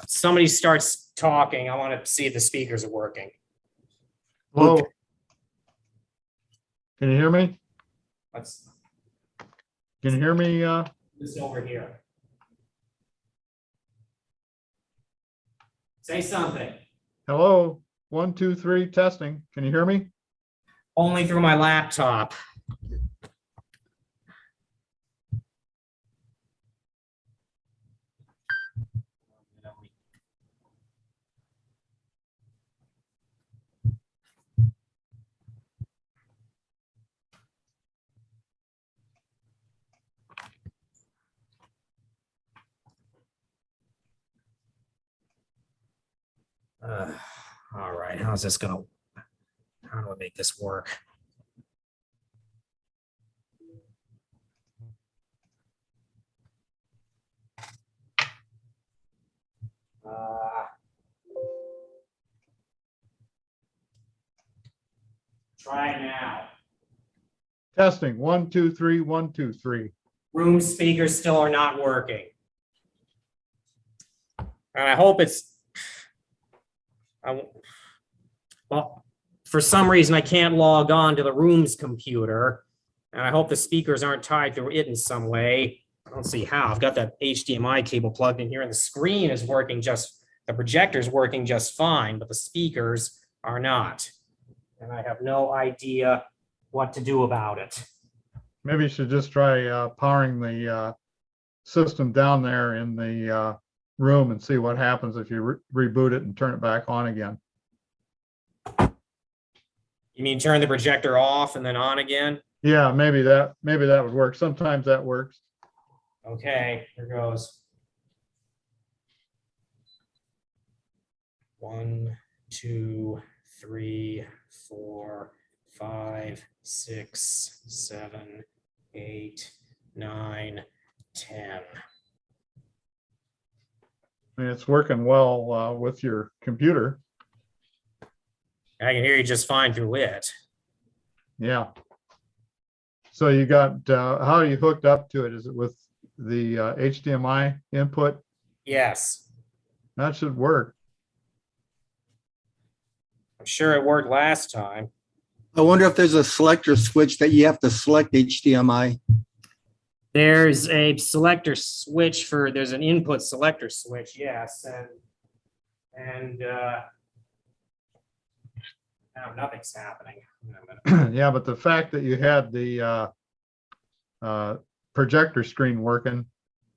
somebody starts talking, I want to see if the speakers are working. Hello? Can you hear me? Let's Can you hear me? this over here. Say something. Hello? 1, 2, 3, testing. Can you hear me? Only through my laptop. All right, how do I make this work? Try it now. Testing. 1, 2, 3, 1, 2, 3. Room speakers still are not working. And I hope well, for some reason, I can't log on to the room's computer. And I hope the speakers aren't tied to it in some way. I don't see how. I've got that HDMI cable plugged in here and the screen is working the projector's working just fine, but the speakers are not. And I have no idea what to do about it. Maybe you should just try powering the system down there in the room and see what happens if you reboot it and turn it back on again. You mean turn the projector off and then on again? Yeah, maybe that would work. Sometimes that works. Okay, here goes. 1, 2, 3, 4, 5, 6, 7, 8, 9, 10. I mean, it's working well with your computer. I can hear you just fine through it. Yeah. So you got, how are you hooked up to it? Is it with the HDMI input? Yes, That should work. I'm sure it worked last time. I wonder if there's a selector switch that you have to select HDMI. There's a selector switch there's an input selector switch, yes, and now nothing's happening. Yeah, but the fact that you had the projector screen working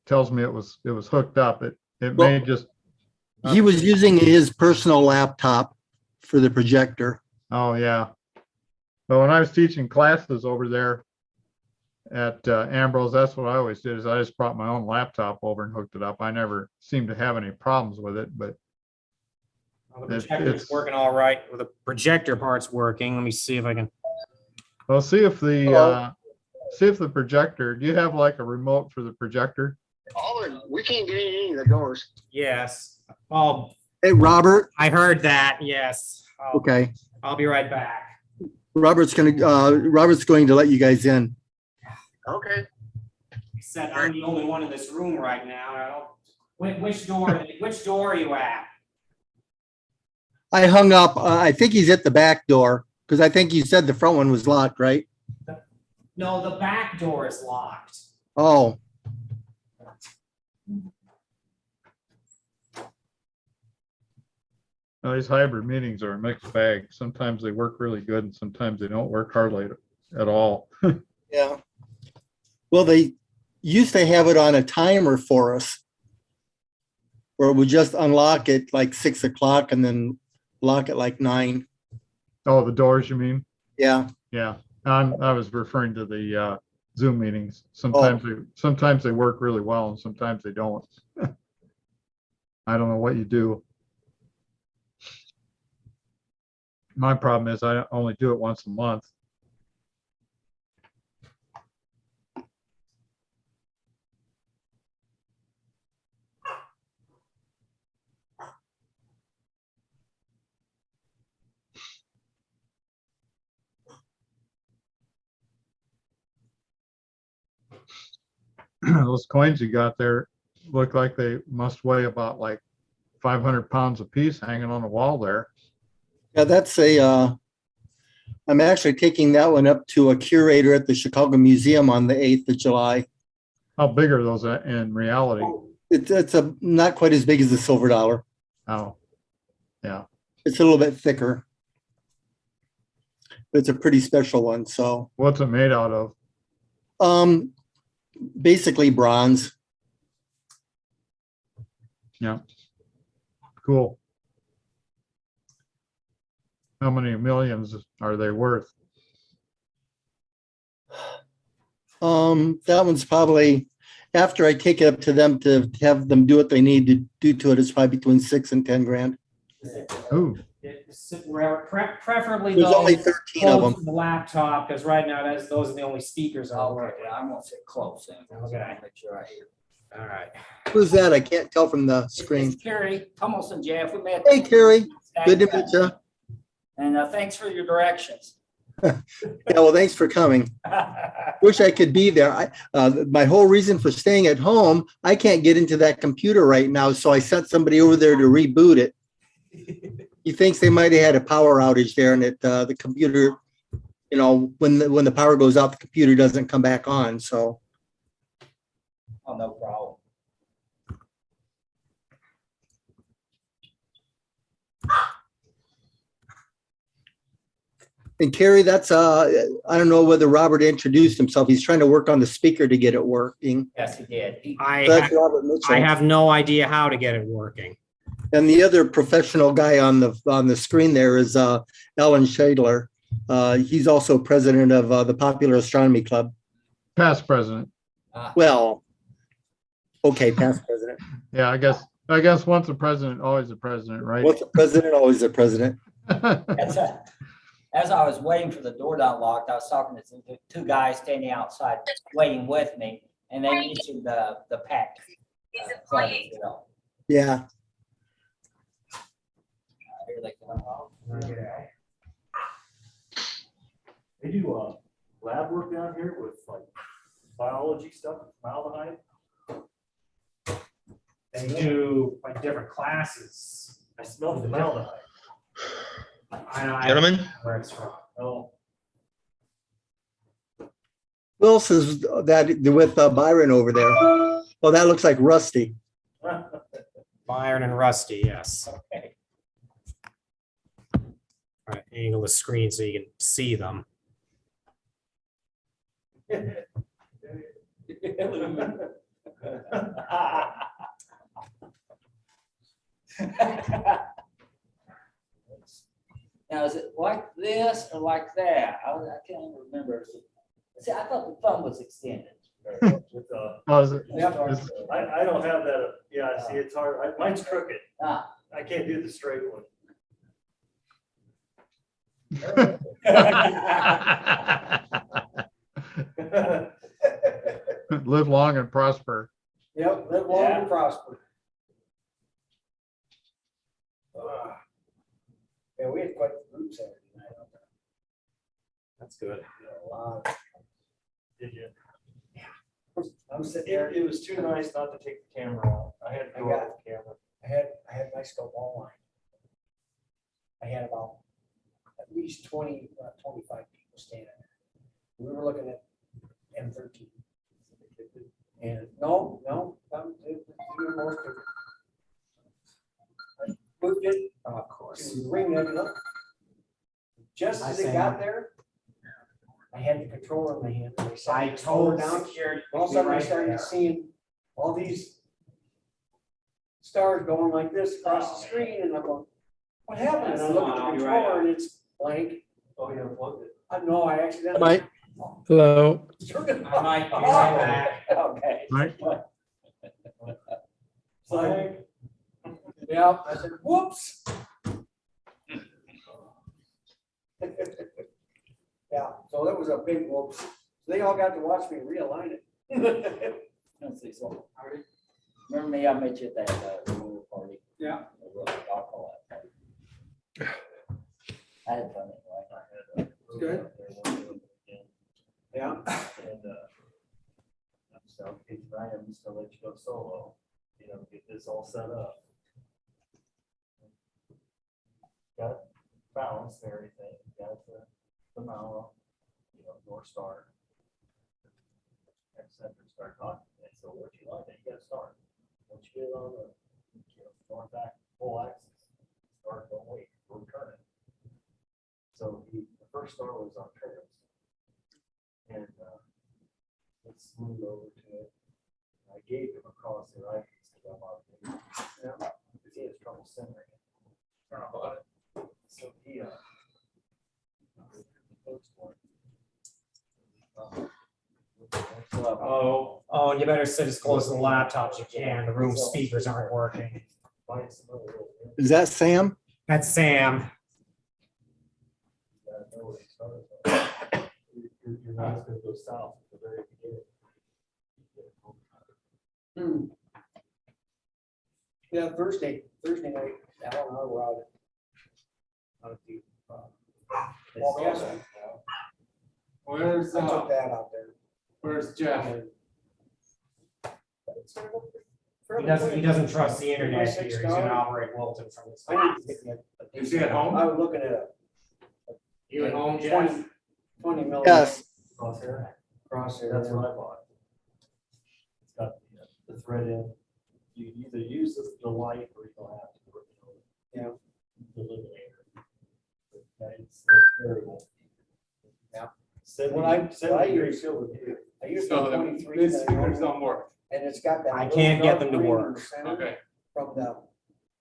tells me it was hooked up. It Well, may just, He was using his personal laptop for the projector. oh yeah. But when I was teaching classes over there at Ambrose, that's what I always did, is I just brought my own laptop over and hooked it up. I never seemed to have any problems with it, but Well, the projector's working all right. Well, the projector part's working. Let me see if I can. well, see if Hello? the projector, do you have like a remote for the projector? We can't get any of the doors. Yes. Oh, Hey, Robert. I heard that. Yes. Okay. I'll be right back. Robert's going to let you guys in. Okay. Except I'm the only one in this room right now. I don't, which door are you at? I hung up. I think he's at the back door because I think you said the front one was locked, right? No, the back door is locked. Oh, Now, these hybrid meetings are a mixed bag. Sometimes they work really good and sometimes they don't work hardly at all. yeah. Well, they used to have it on a timer for us where it would just unlock it like 6 o'clock and then lock it like 9. Oh, the doors, you mean? Yeah. Yeah. I was referring to the Zoom meetings. Sometimes they work really well and sometimes they don't. I don't know what you do. My problem is I only do it once a month. Those coins you got there look like they must weigh about like 500 pounds a piece hanging on the wall there. Yeah, that's I'm actually taking that one up to a curator at the Chicago Museum on the 8th of July. How big are those in reality? It's not quite as big as the silver dollar. Oh, yeah. It's a little bit thicker. But it's a pretty special one. So What's it made out of? basically bronze. Yeah. Cool. How many millions are they worth? That one's probably, after I take it up to them to have them do what they need to do to it, it's probably between 6 and 10 grand. Ooh, Preferably There's only those 13 of close them. to the laptop, because right now those are the only speakers Oh, on. okay, I'm gonna sit close then. Okay. Make sure I hear. All right. Who's that? I can't tell from the screen. It's Kerry Tumleson, Jeff. We met. Hey, Kerry. Good to meet you. And thanks for your directions. Yeah, well, thanks for coming. Wish I could be there. My whole reason for staying at home, I can't get into that computer right now, so I sent somebody over there to reboot it. He thinks they might have had a power outage there, and the computer, you know, when the power goes out, the computer doesn't come back on. So, Oh, no problem. and Kerry, that's I don't know whether Robert introduced himself. He's trying to work on the speaker to get it working. Yes, he did. That's Robert Mitchell. I have no idea how to get it working. And the other professional guy on the screen there is Alan Sheidler. He's also president of the Popular Astronomy Club. past president. Well, okay, past president. Yeah, I guess once a president, always a president, right? Once a president, always a president. As I was waiting for the door to unlock, I was talking to two guys standing outside waiting with me, and they mentioned the pack. You know. Yeah. Here they come. They do lab work down here with like biology stuff, formaldehyde. They do like different classes. I smell formaldehyde. Gentlemen, where it's from. Oh, Who else is that with Byron over there? Oh, that looks like Rusty. Byron and Rusty, yes. Okay. All right, angle the screen so you can see them. Now, is it like this or like that? I can't even remember. See, I thought the thumb was extended. with, Oh, is it- I don't have that. Yeah, see, it's hard. Mine's crooked. Ah. I can't do the straight one. Live long and prosper. Yep, live long and prosper. Yeah, we had quite the group Saturday night out there. That's good. A lot. Did you? I'm sitting there. It was too nice not to take the camera off. I had to go off the camera. I had my scope all line. I had about at least 25 people standing there. We were looking at M13. And no, you're more to- I moved it Of course. to the ring nebula. Just as it got there, I had the controller in my hand. I told down. security. All of a sudden, I right started there. seeing all these stars going like this across the screen, and I'm going, what happened? And I look at the controller and it's blank. Oh, you unplugged it. No, I accidentally. Mike. Hello. Turned it I might be off. right back. Okay. Mike. So, yeah, I said, whoops. Yeah, so that was a big whoops. They all got to watch me realign it. Let's see, so, remember me, I met you at that removal party? Yeah. I had fun anyway. Good. Yeah. And so, Ryan, I'm just gonna let you go solo, you know, get this all set up. balanced and everything, you got the mount, you know, North Star. And center start talking, and so what you like, you gotta start. Once you get it on the, you know, going back full axis, start, don't wait, we're turning. So the first star was on turns. And let's move over to it. I gave him across their eyepiece because I'm out there. Because he has trouble centering it. So he, the first one. Oh, and you better sit as close to the laptop as you can. The room speakers aren't working. Is that Sam? That's Sam. You're not going to go south at the very beginning. Yeah, Thursday night, Al and I were out at the, well, yes, Where's I took that out there. where's Jeff? And- He doesn't trust the internet here. He's gonna operate Wilton from his I house. need to get me a- Is he at home? I was looking at a You at home, 20 Jeff? 20 millimeter Yes. Crosshair, crosshair. that's what I bought. It's got the thread in. You can either use the light or you don't have to. Yeah. The illuminator. But it's very well. Yeah. Seventy, What I seventy use- years silver too. I used So the the 23. these that I speakers know, don't work. And it's got that. I little can't get dark them to green in work. the center Okay. From the,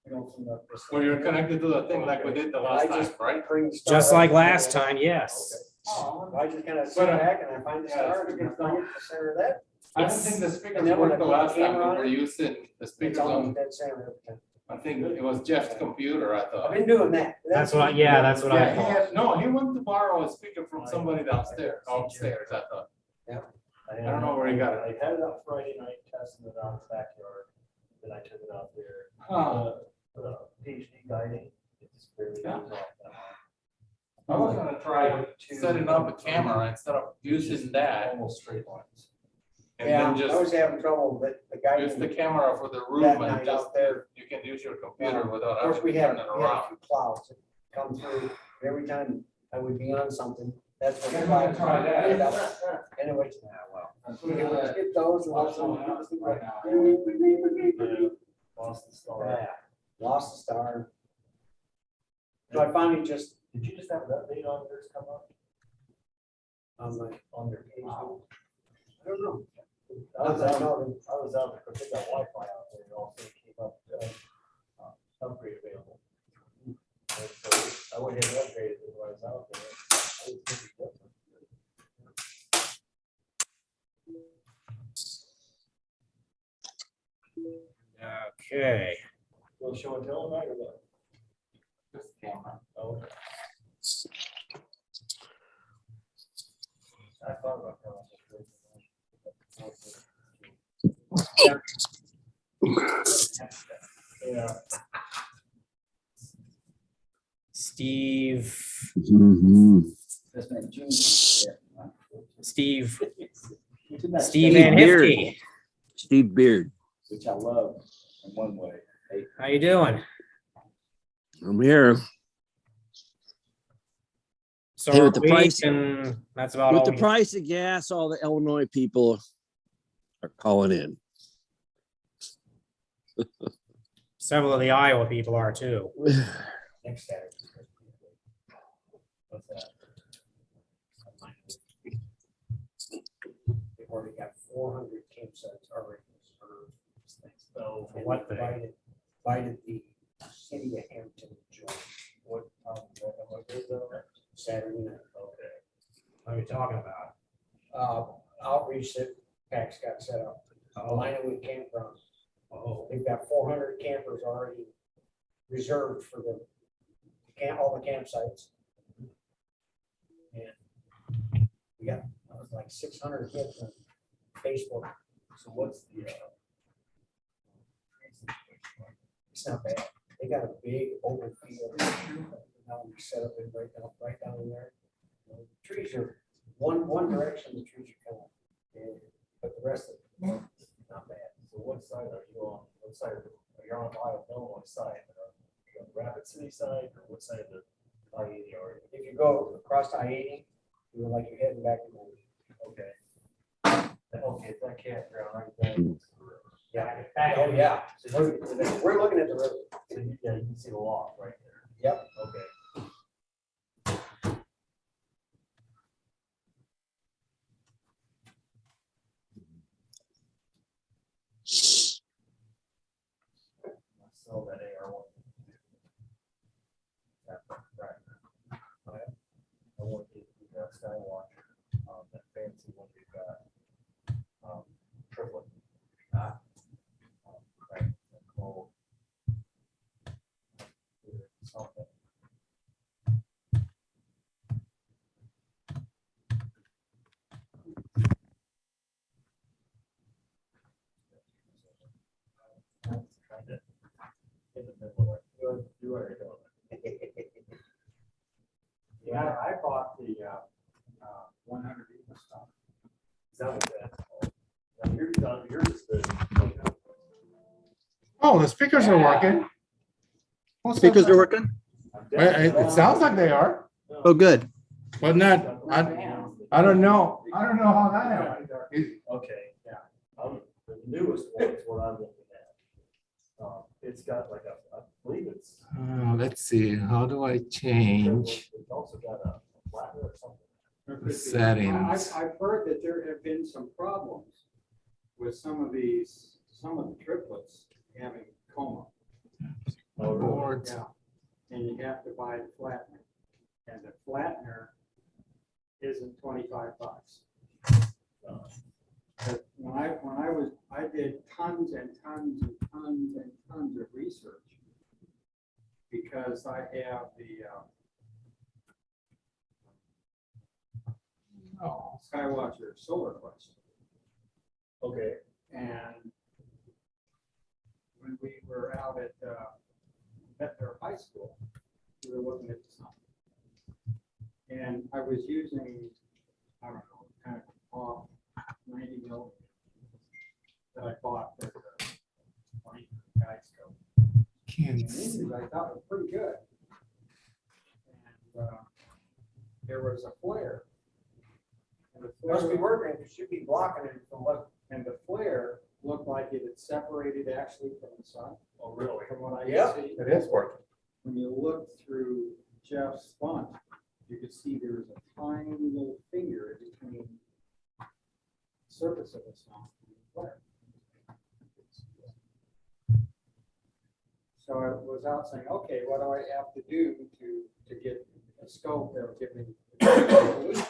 you know, from the. Well, you're connected to the thing like we did the last I time, just right? bring the star Just like up. last time, yes. I just kind of sit But, back and I find the yeah, star the and I speakers bring don't- it to the center of that. I don't think the speakers And then when worked I the put the last time camera we on were it, using the It's speakers almost on. dead center every time. I think it was Jeff's computer, I I've thought. been doing that. That's what, that's what I Yeah, he thought. had, no, he went to borrow a speaker from somebody downstairs, upstairs, I thought. I don't know where he got it. I had it out Friday night, testing it out in the backyard, then I took it out there. Huh. The PhD guiding, it just barely Yeah. goes off that high. I was gonna try setting up a camera instead of using that Almost straight lines. and Yeah, then I was just having trouble, but the guy. use the camera for the room That and night just, out there. you can use your computer Yeah. without Of course, having we to had turn it a around. few clouds that come through. Every time I would be on something, that's what. I'm gonna try that. Anyway, well. It would skip those and also. Yeah, lost the star. Yeah, lost the star. So I finally just, Did you just have an update on yours come up on my, on your page? I don't know. I was out there, because they got Wi-Fi out there, and also came up, upgrade available. And so I went ahead and upgraded it while I was out there. It was pretty different. Okay. Will show and tell tonight or what? Just camera. Oh, okay. I thought about coming up with it. Yeah. Steve, Steve, Steve VanHyfte. Steve Beard. Which I love in one way. How you doing? I'm here. So Hey, are with the we, price- and that's about With all. the we- price of gas, all the Illinois people are calling in. Several of the Iowa people are too. next Saturday. What's that? They've already got 400 campsites already reserved. So For what thing? Invited the city of Hampton to join what is that? Saturday night. Okay. What are you talking about? Outreach that PAC's got set up. Alignment campground. Oh, They've got 400 campers already reserved for the all the campsites. And we got like 600 hits on Facebook. So what's the, It's not bad. They got a big open field. Now we set up in right down in there. The trees are one direction, the trees are kind of, but the rest of it, not bad. so what side are you on? What side are you on Illinois side? Are you on the Rapid City side or what side of the I-80 already. If you go across I-80, you look like you're heading back to Goldie. Okay. Okay, that campground right there. Yeah. Oh, yeah. So we're looking at the river. So yeah, you can see the loft right there. Yep. Okay. I saw that AR1. That's Refractor. I want to get that SkyWatcher, that fancy one we've got. Triplet. Right, called something. Kind of in the middle, like, you already know that. Yeah, I bought the 100 Eagle stuff. Is that what that? Yours is the. Oh, the speakers are working. Speakers are working? It sounds like they are, Oh, good. but not, I don't know. I don't know how that happened. Okay, yeah. The newest one is what I'm looking at. It's got like I believe it's. Let's see, how do I change It's also got a flatter or something. the settings? I've heard that there have been some problems with some of the triplets having coma. Boards. Yeah. And you have to buy the flattener. And the flattener isn't $25. But I did tons and tons and tons and tons of research because I have the SkyWatcher solar question. Okay. And when we were out at Meteor High School, we were looking at the sun. And I was using, I don't know, kind of off 90 mil that I bought for the 20 guide scope. Can't And see. these I thought were pretty good. And there was a flare. And the Must be flare, working. It should be blocking it from what. and the flare looked like it had separated actually from the sun. Oh, really? From what I Yeah. could see. It is working. When you look through Jeff's font, you could see there was a tiny little finger in between the surface of the sun and the flare. So I was out saying, okay, what do I have to do to get a scope that will give me resolution?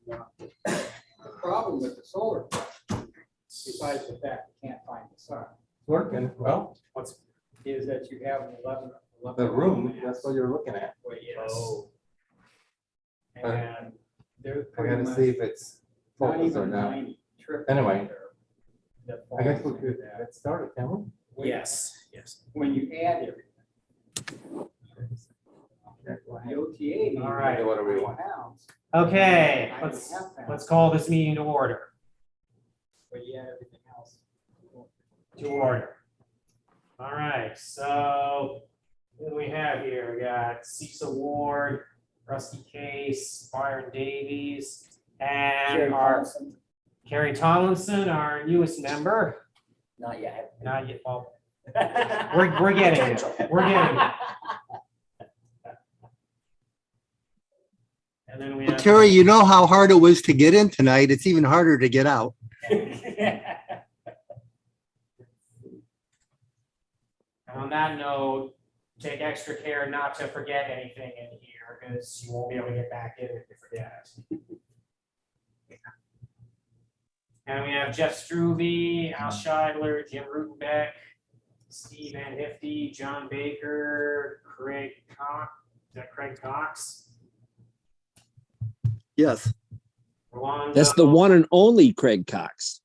And, the problem with the solar, besides the fact you can't find the sun, Working, well, is that you have an 11. the room, that's what you're looking at. Well, yes. Oh, And they're I pretty gotta much see if it's not focused or even not. 90 triple Anyway. there that I guess falls we could into that. get started, can we? Yes, yes. When you add everything. The OTA. All right. What do we want? Pounds, Okay, 9.5 let's pounds, call this meeting to order. but you add everything else. To order. All right, so who do we have here? We got Cecil Ward, Rusty Case, Byron Davies, and our Kerry Tumleson, our newest member. Not yet. Not yet, well, we're getting it. We're getting it. And then we have. Terry, you know how hard it was to get in tonight. It's even harder to get out. And on that note, take extra care not to forget anything in here because you won't be able to get back in if you forget. And we have Jeff Struve, Al Sheidler, Jim Rutenbeck, Steve VanHyfte, John Baker, Craig Cox. Is that Craig Cox? Yes. Rolando. That's the one and only Craig Cox.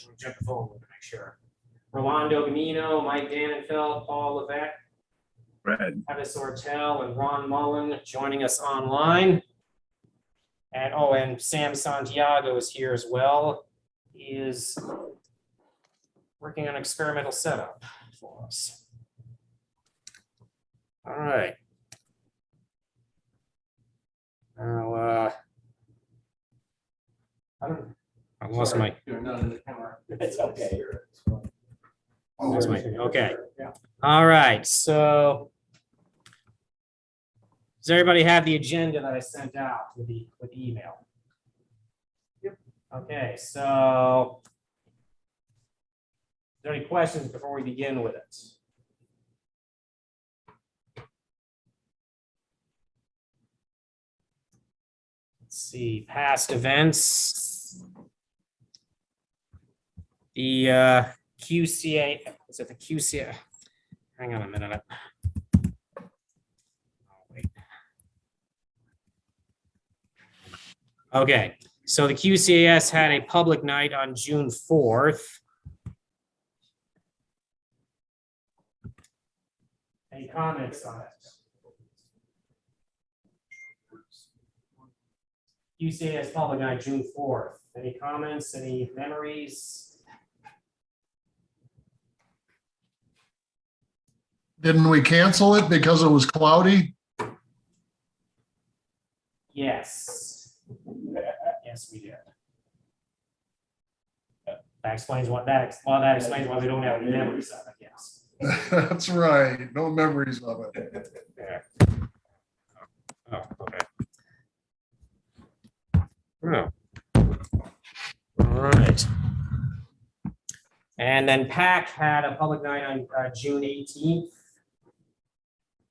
Let me check the phone to make sure. Rolando Gamino, Mike Dannenfeldt, Paul Levesque, Travis Oertel, and Ron Mullen joining us online. And and Sam Santiago is here as well. He is working on experimental setup for us. All right. Now, I lost my. You're not in the camera. It's okay. Lost my thing. Okay. All right. So, does everybody have the agenda that I sent out with the email? Yep. Okay. So, is there any questions before we begin with it? Let's see, past events. The QCA, is it the QCA? Hang on a minute. Oh, wait. Okay, so the QCAS had a public night on June 4th. Any comments on it? QCAS public night, June 4th. Any comments, any memories? Didn't we cancel it because it was cloudy? Yes. Yes, we did. That explains what that explains why we don't have any memories of it, yes. That's right. No memories of it. Yeah. Oh, okay. Oh. All right. And then PAC had a public night on June 18th.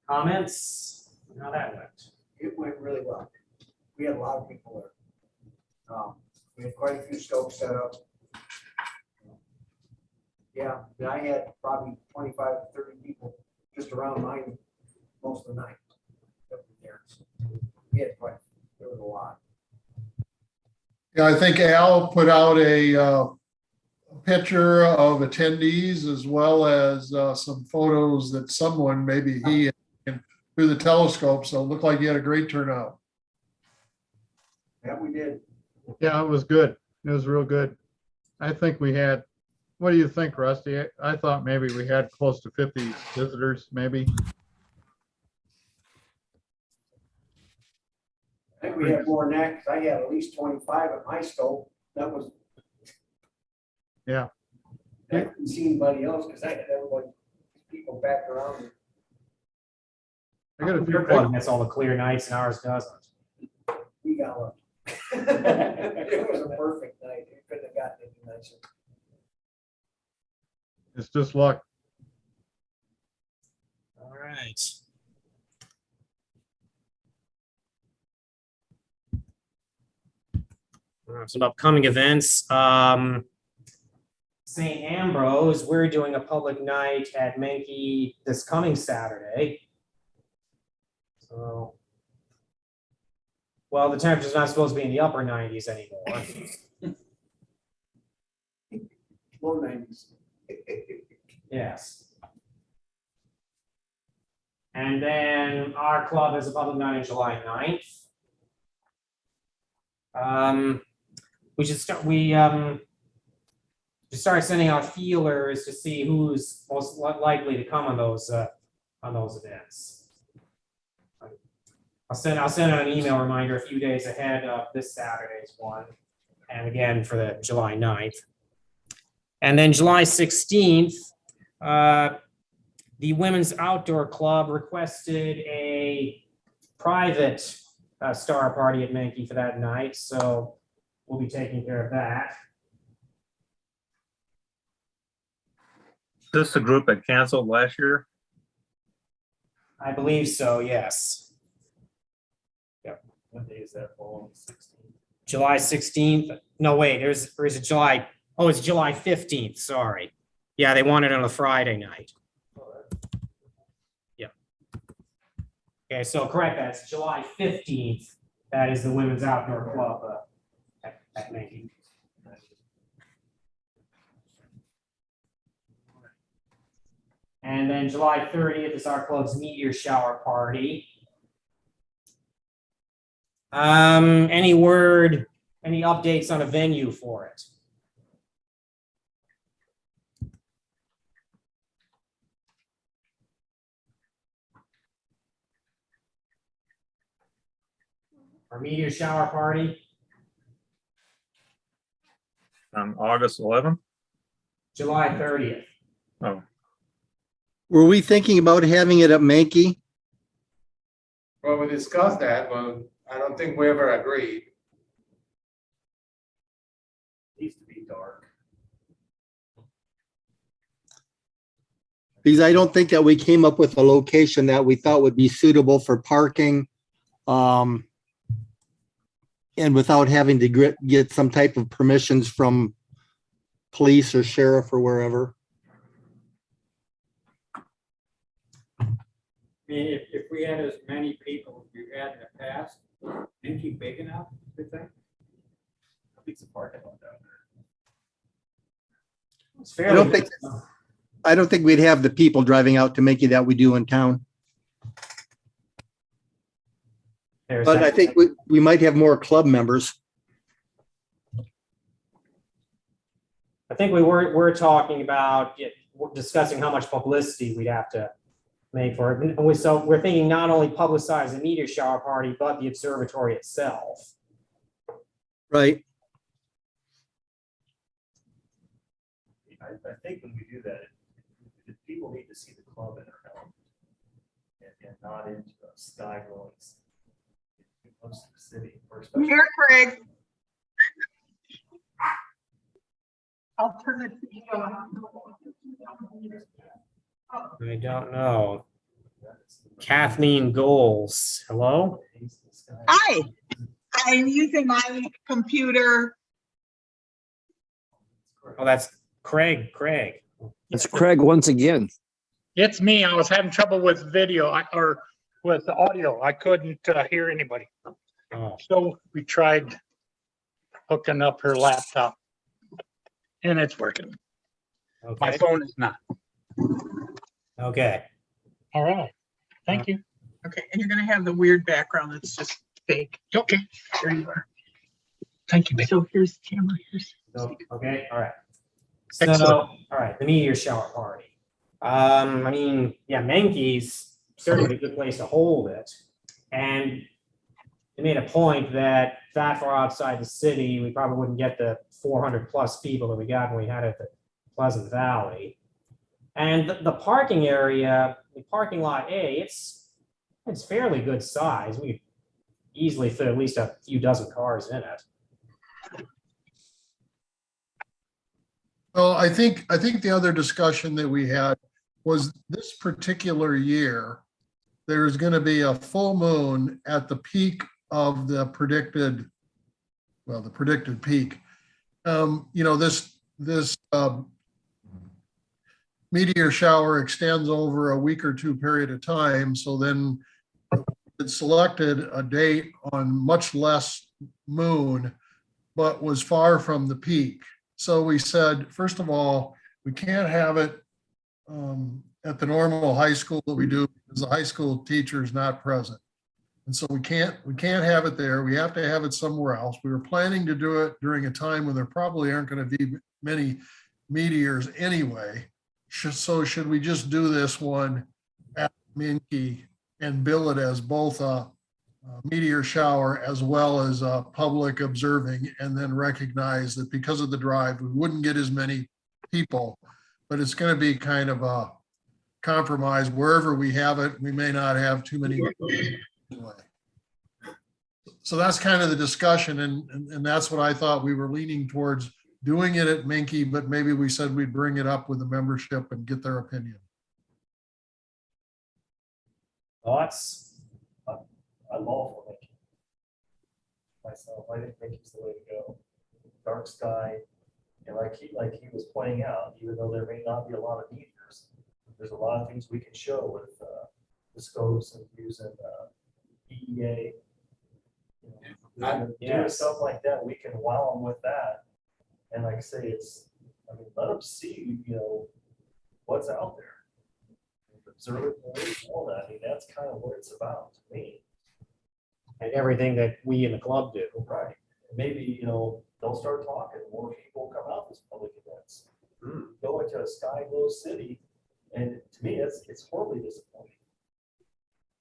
Comments? How that went? It went really well. We had a lot of people there. We had quite a few scopes set up. Yeah, and I had probably 25 to 30 people just around mine most of the night. Up there. We had there was a lot. Yeah, I think Al put out a picture of attendees as well as some photos that someone, maybe he, through the telescope. So it looked like he had a great turnout. Yeah, we did. Yeah, it was good. It was real good. I think we had, what do you think, Rusty? I thought maybe we had close to 50 visitors, maybe. I think we had more than that, 'cause I had at least 25 at my scope. That was. Yeah. I didn't see anybody else, because I had everybody, people back around me. I got a few Your club gets all the clear nights and ours doesn't. We got lucky. It was a perfect night. We couldn't have gotten any nicer. It's just luck. All right. Some upcoming events. St. Ambrose, we're doing a public night at Menke this coming Saturday. So, well, the temperature's not supposed to be in the upper 90s anymore. Low 90s. Yes. And then our club has a public night on July 9th. We should start, to start sending out feelers to see who's most likely to come on those events. I'll send out an email reminder a few days ahead of this Saturday's one, and again for the July 9th. And then July 16th, the Women's Outdoor Club requested a private star party at Menke for that night, so we'll be taking care of that. Is this the group that canceled last year? I believe so, yes. Yep. What day is that fall? 16th. July 16th. No, wait, or is it July? Oh, it's July 15th, sorry. Yeah, they want it on a Friday night. Yeah. Okay, so correct, that's July 15th. That is the Women's Outdoor Club at Menke. And then July 30th is our club's meteor shower party. Any updates on a venue for it? Our meteor shower party, August 11th. July 30th. Oh, Were we thinking about having it at Menke? Well, we discussed that, but I don't think we ever agreed. Needs to be dark. Because I don't think that we came up with a location that we thought would be suitable for parking. And without having to get some type of permissions from police or sheriff or wherever. I mean, if we had as many people as we've had in the past, ain't he big enough, you think? I think it's a parking lot down there. It's fairly. I don't think we'd have the people driving out to Menke that we do in town. But I think we might have more club members. I think we're talking about we're discussing how much publicity we'd have to make for it. And so we're thinking not only publicize the meteor shower party, but the observatory itself. Right. I think when we do that, people need to see the club in their element and not into the sky glowing. Most of the city. Here, Craig. I'll turn it to you. I don't know. Kathleen Goals, hello? Hi, I'm using my computer. Oh, that's Craig. It's Craig once again. It's me. I was having trouble with video or with the audio. I couldn't hear anybody. Oh. So we tried hooking up her laptop and it's working. Okay. My phone is not. Okay. All right. Thank you. Okay, and you're gonna have the weird background that's just fake. Okay. There you are. Thank you, babe. So here's the camera. Okay, all right. So, Excellent. all right, the meteor shower party. I mean, yeah, Menke's certainly a good place to hold it. And they made a point that far outside the city, we probably wouldn't get the 400 plus people that we got when we had it at the Pleasant Valley. And the parking area, the parking lot A, it's fairly good size. We could easily fit at least a few dozen cars in it. Well, I think the other discussion that we had was this particular year, there's going to be a full moon at the peak of the predicted peak. This meteor shower extends over a week or two period of time. So then it selected a date on much less moon, but was far from the peak. So we said, first of all, we can't have it at the normal high school that we do because the high school teacher is not present. And so we can't have it there. We have to have it somewhere else. We were planning to do it during a time when there probably aren't going to be many meteors anyway. So should we just do this one at Menke and bill it as both a meteor shower as well as a public observing, and then recognize that because of the drive, we wouldn't get as many people, but it's going to be kind of a compromise. Wherever we have it, we may not have too many anyway. So that's kind of the discussion, and that's what I thought we were leaning towards, doing it at Menke, but maybe we said we'd bring it up with the membership and get their opinion. Thoughts? I'm all for Menke. Myself, I think Menke's the way to go. Dark sky, and like he was pointing out, even though there may not be a lot of meteors, there's a lot of things we can show with the scopes and using EEA. Doing stuff like that, we can wow them with that. And like I say, let them see, what's out there. Observe it, all that. I mean, that's kind of what it's about to me. And everything that we in the club do. Right. Maybe, they'll start talking, more people come out to these public events. Go into a sky glow city, and to me, it's horribly disappointing.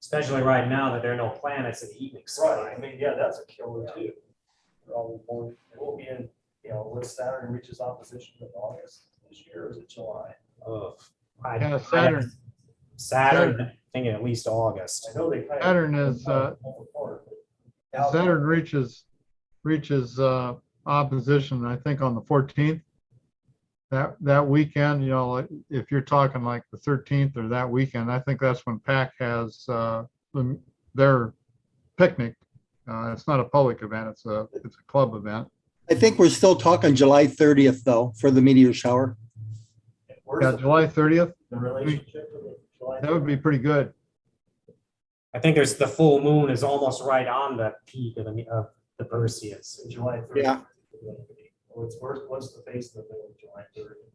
Especially right now that there are no planets in the evening sky. Right, I mean, yeah, that's a killer too. We'll be in, when Saturn reaches opposition in August this year, or is it July? Ugh. Yeah, Saturn. Saturn, thinking at least August. I know they kind of. Saturn is, Saturn reaches opposition, I think, on the 14th. That weekend, if you're talking like the 13th or that weekend, I think that's when PAC has their picnic. It's not a public event, it's a club event. I think we're still talking July 30th though, for the meteor shower. Yeah, July 30th, The relationship with July. that would be pretty good. I think there's the full moon is almost right on the peak of the Perseus. July 30th. Yeah. What's the face of the moon, July 30th?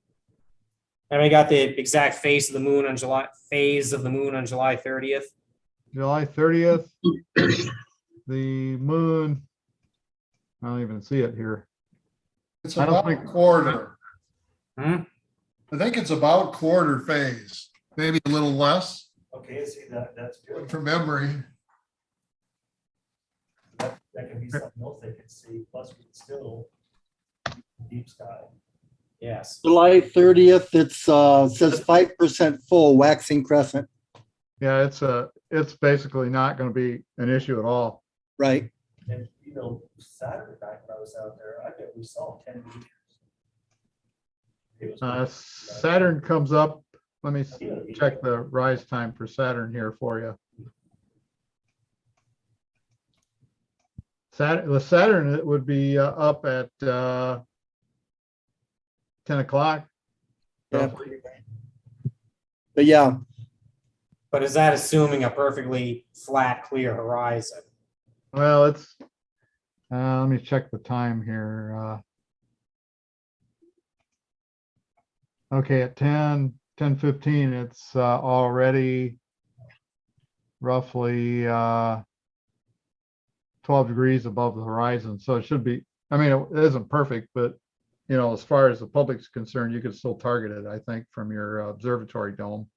And we got the exact phase of the moon on July 30th. July 30th, the moon, I don't even see it here. It's I don't about a think- quarter. Hmm? I think it's about quarter phase, maybe a little less Okay, see, that's good. from memory. That can be something else they can see, plus we can still deep sky. Yes. July 30th, it says 5% full waxing crescent, Yeah, it's basically not going to be an issue at all. right? And, Saturday night when I was out there, I bet we saw 10 meters. It was Saturn comes up, let me check the rise time for Saturn here for you. Saturn, it would be up at 10 o'clock. Yeah. But yeah, But is that assuming a perfectly flat, clear horizon? Well, it's, let me check the time here. Okay, at 10:15, it's already roughly 12 degrees above the horizon. So it should be, I mean, it isn't perfect, but as far as the public's concerned, you could still target it, I think, from your observatory dome.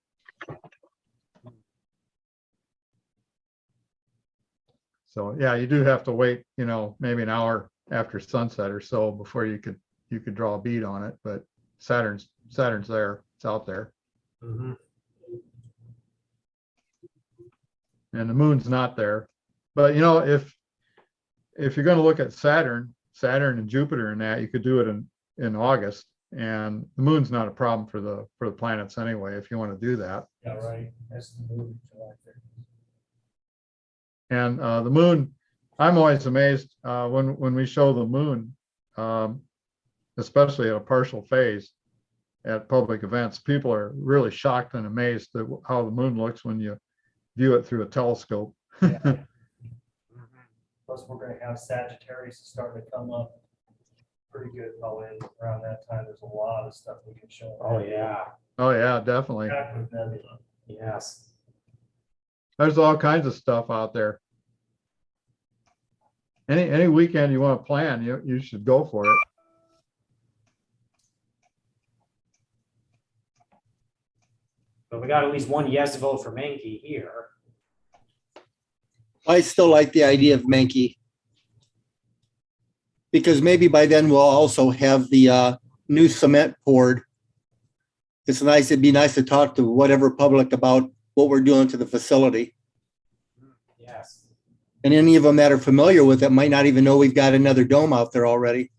So yeah, you do have to wait, maybe an hour after sunset or so before you could draw a bead on it, but Saturn's there, it's out there. Mhm. And the moon's not there. But if you're going to look at Saturn and Jupiter and that, you could do it in August, and the moon's not a problem for the planets anyway, if you want to do that. Yeah, right. That's the moon, July 30th. And the moon, I'm always amazed when we show the moon, especially at a partial phase at public events. People are really shocked and amazed at how the moon looks when you view it through a telescope. Yeah. Plus, we're going to have Sagittarius starting to come up pretty good probably around that time. There's a lot of stuff we can show. Oh, yeah. Oh yeah, definitely. With nebula. Yes. There's all kinds of stuff out there. Any weekend you want to plan, you should go for it. But we got at least one yes vote for Menke here. I still like the idea of Menke. Because maybe by then we'll also have the new cement poured. It'd be nice to talk to whatever public about what we're doing to the facility. Yes. And any of them that are familiar with it might not even know we've got another dome out there already.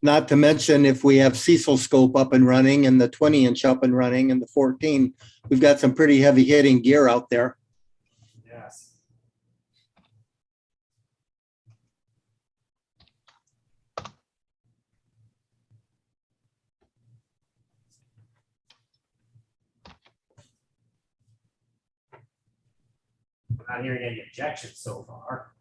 Not to mention if we have Cecil scope up and running and the 20-inch up and running and the 14, we've got some pretty heavy hitting gear out there. Yes. I'm not hearing any objections so far.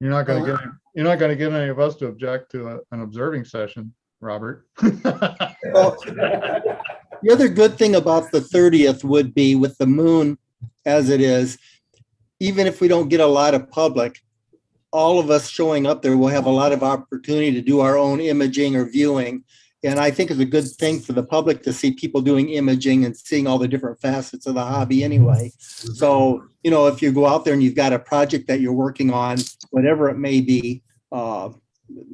You're not going to get any of us to object to an observing session, Robert. Well, the other good thing about the 30th would be with the moon as it is, even if we don't get a lot of public, all of us showing up there will have a lot of opportunity to do our own imaging or viewing And I think it's a good thing for the public to see people doing imaging and seeing all the different facets of the hobby anyway. So, you know, if you go out there and you've got a project that you're working on, whatever it may be,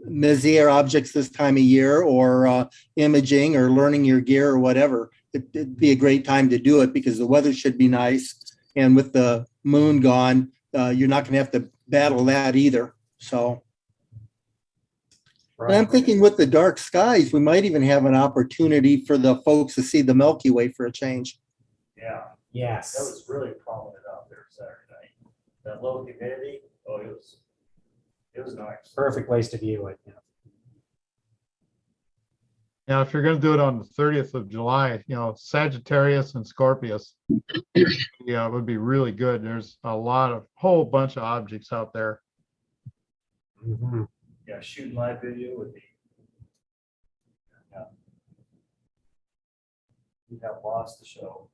Messier objects this time of year, or imaging or learning your gear or whatever, it'd be a great time to do it because the weather should be nice. And with the moon gone, you're not going to have to battle that either. So. And I'm thinking with the dark skies, we might even have an opportunity for the folks to see the Milky Way for a change. Yeah, Yes. that was really prominent out there Saturday night. That low humidity, oh, it was nice. Perfect place to view it. Yeah. Now, if you're gonna do it on the 30th of July, you know, Sagittarius and Scorpius, yeah, it would be really good. There's a whole bunch of objects out there. Mhm. Yeah, shooting live video would be. Yeah. You have lost the show.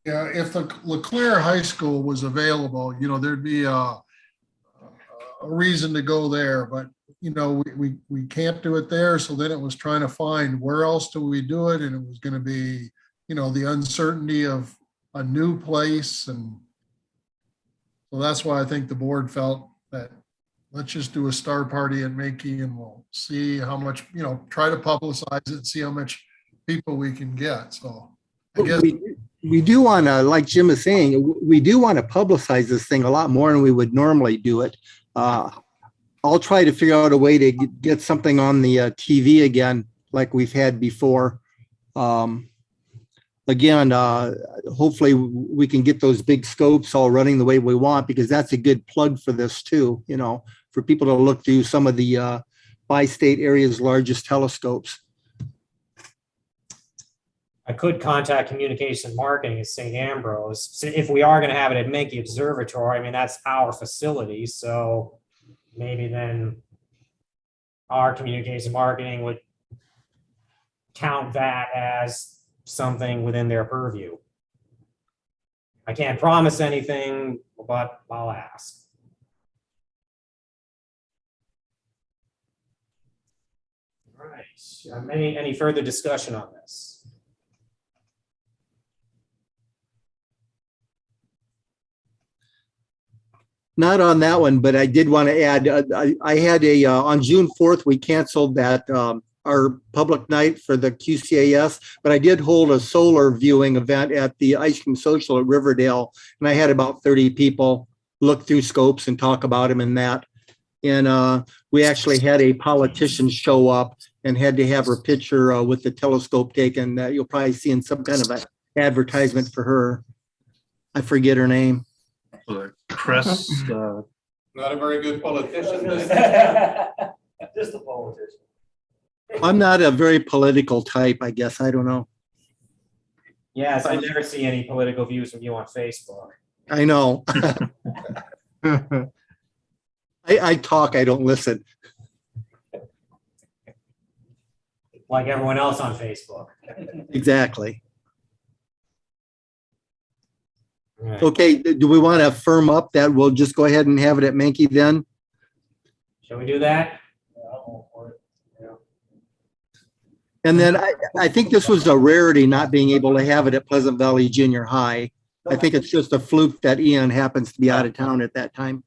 Yeah, if the LeClaire High School was available, you know, there'd be a reason to go there, but you know, we can't do it there. So then it was trying to find where else do we do it? And it was going to be, you know, the uncertainty of a new place. And so that's why I think the board felt that let's just do a star party at Menke and we'll see how much, you know, try to publicize it, see how much people we can get. So I guess we do want to, like Jim is saying, we do want to publicize this thing a lot more than we would normally do it. I'll try to figure out a way to get something on the TV again, like we've had before. Again, hopefully we can get those big scopes all running the way we want, because that's a good plug for this too, you know, for people to look through some of the bi-state area's largest telescopes. I could contact communication marketing at St. Ambrose. So if we are going to have it at Menke Observatory, I mean, that's our facility. So maybe then our communication marketing would count that as something within their purview. I can't promise anything, but I'll ask. All right. Any further discussion on this? Not on that one, but I did want to add, I had on June 4th, we canceled that, our public night for the QCAS, but I did hold a solar viewing event at the Ice Cream Social at Riverdale. And I had about 30 people look through scopes and talk about them and that. And we actually had a politician show up and had to have her picture with the telescope taken. That you'll probably see in some kind of an advertisement for her. I forget her name. Crest, Not a very good politician. then. Just a politician. I'm not a very political type, I guess. I don't know. Yes, I never see any political views from you on Facebook. I know. I talk, I don't listen. Like everyone else on Facebook. Exactly. Right. Okay, do we want to firm up that we'll just go ahead and have it at Menke then? Shall we do that? Yeah, I'm all for it. Yeah. And then I think this was a rarity not being able to have it at Pleasant Valley Junior High. I think it's just a fluke that Ian happens to be out of town at that time.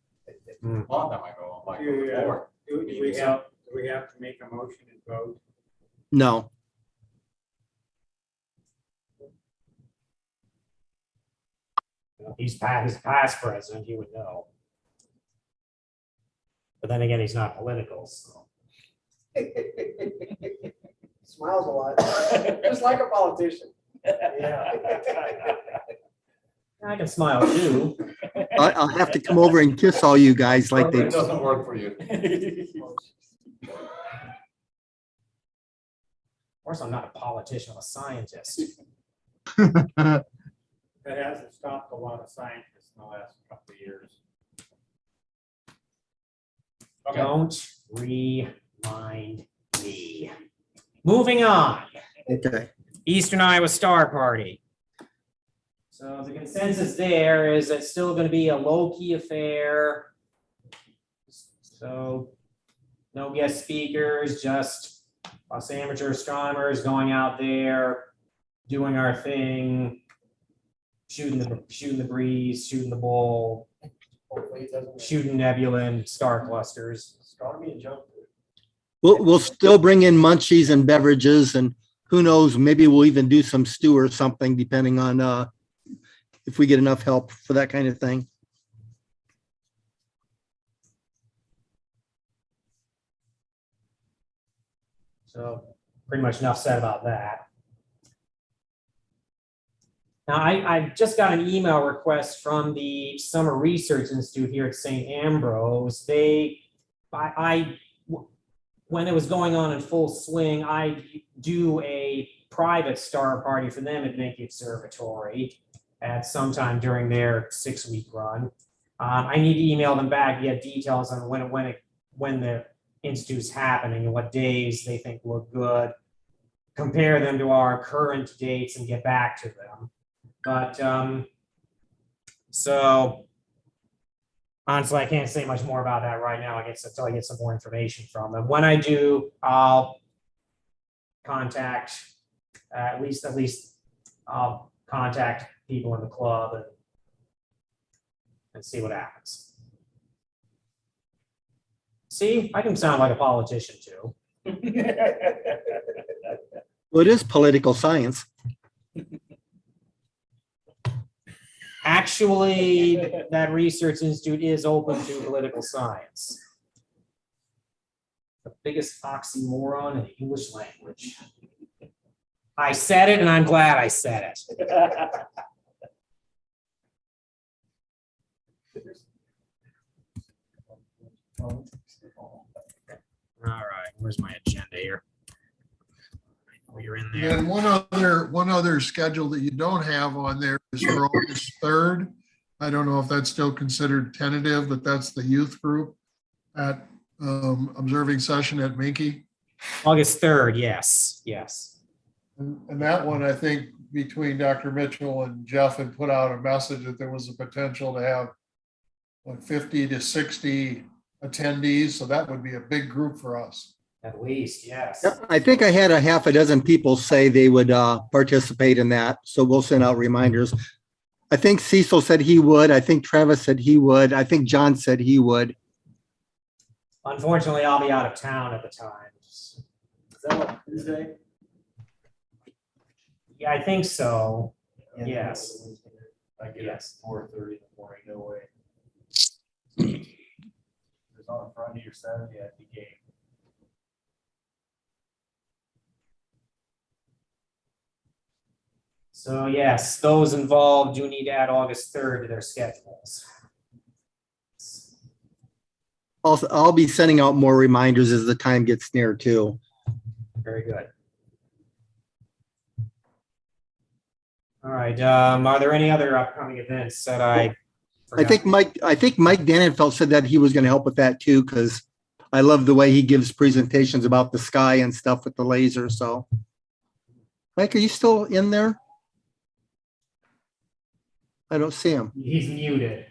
Long time ago, like Do before. we have to make a motion and vote? No. He's past president, he would know. But then again, he's not political, so. Smiles a lot, just like a politician. Yeah. I can smile too. I'll have to come over and kiss all you guys like they. It doesn't work for you. Of course, I'm not a politician, I'm a scientist. That hasn't stopped a lot of scientists in the last couple of years. Don't remind me. Moving on. Okay. Eastern Iowa Star Party. So the consensus there is it's still going to be a low-key affair. So No guest speakers, just us amateur astronomers going out there, doing our thing, shooting the breeze, shooting the bull, Hopefully it doesn't. shooting nebula and star clusters. Astronomy and junk food. We'll still bring in munchies and beverages, and who knows, maybe we'll even do some stew or something, depending on if we get enough help for that kind of thing. So pretty much enough said about that. Now, I just got an email request from the Summer Research Institute here at St. Ambrose. When it was going on in full swing, I do a private star party for them at Menke Observatory at some time during their 6-week run. I need to email them back, get details on when the institute's happening and what days they think look good, compare them to our current dates and get back to them. But so honestly, I can't say much more about that right now. I guess until I get some more information from them. When I do, I'll contact at least I'll contact people in the club and see what happens. See, I can sound like a politician too. Well, it is political science. Actually, that research institute is open to political science. The biggest oxymoron in the English language. I said it and I'm glad I said it. All right, where's my agenda here? Oh, you're in there. And one other schedule that you don't have on there is for August 3rd. I don't know if that's still considered tentative, but that's the youth group at observing session at Menke. August 3rd, yes, yes. And that one, I think between Dr. Mitchell and Jeff had put out a message that there was a potential to have like 50 to 60 attendees. So that would be a big group for us. At least, yes. Yep, I think I had a half a dozen people say they would participate in that, so we'll send out reminders. I think Cecil said he would. I think Travis said he would. I think John said he would. Unfortunately, I'll be out of town at the time. Is that what, Tuesday? Yeah, I think so. Yes. I get Yes. 4:30 in the morning, no way. It's on Friday or Saturday at the game. So yes, those involved do need to add August 3rd to their schedules. Also, I'll be sending out more reminders as the time gets near too. Very good. All right, are there any other upcoming events that I I think Mike Dannenfeldt said that he was going to help with that too, because I love the way he gives presentations about the sky and stuff with the laser. So, Mike, are you still in there? I don't see him. He's muted.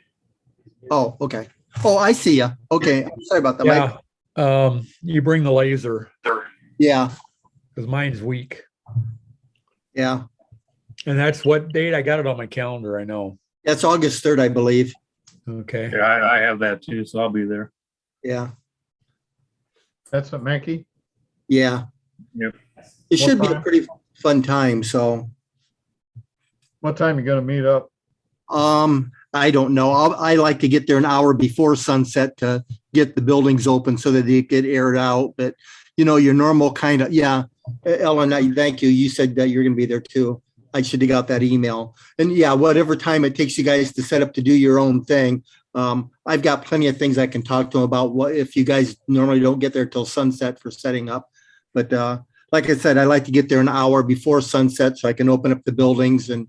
Oh, okay. Oh, I see you. Okay, I'm sorry about that, Mike. Yeah, you bring the laser Yeah, because mine's weak. yeah. And that's what date? I got it on my calendar, I know. That's August 3rd, I believe. Okay. Yeah, I have that too, so I'll be there. Yeah, That's at Menke. yeah. Yep. It should be a time? pretty fun time. So, What time you gonna meet up? I don't know. I like to get there an hour before sunset to get the buildings open so that they get aired out. But you know, your normal kind of, yeah. Ellen, thank you. You said that you're going to be there too. I should have got that email. And yeah, whatever time it takes you guys to set up to do your own thing. I've got plenty of things I can talk to them about. What if you guys normally don't get there till sunset for setting up? But like I said, I like to get there an hour before sunset so I can open up the buildings and,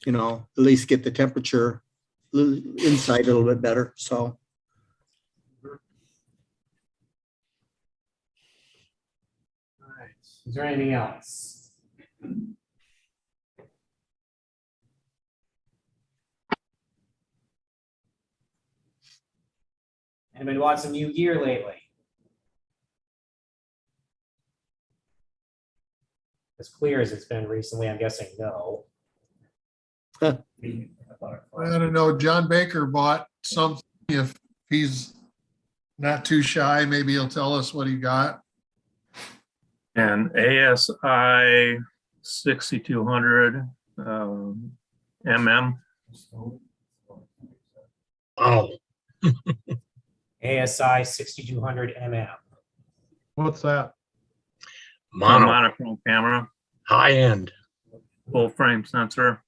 you know, at least get the temperature inside a little bit better. So. All right. Is there anything else? Anybody want some new gear lately? as clear as it's been recently, I'm guessing no. I don't know, John Baker bought something. If he's not too shy, maybe he'll tell us what he got. And ASI 6200 mm. Oh, ASI 6200 mm. What's that? Monochrome camera, high end. full frame sensor.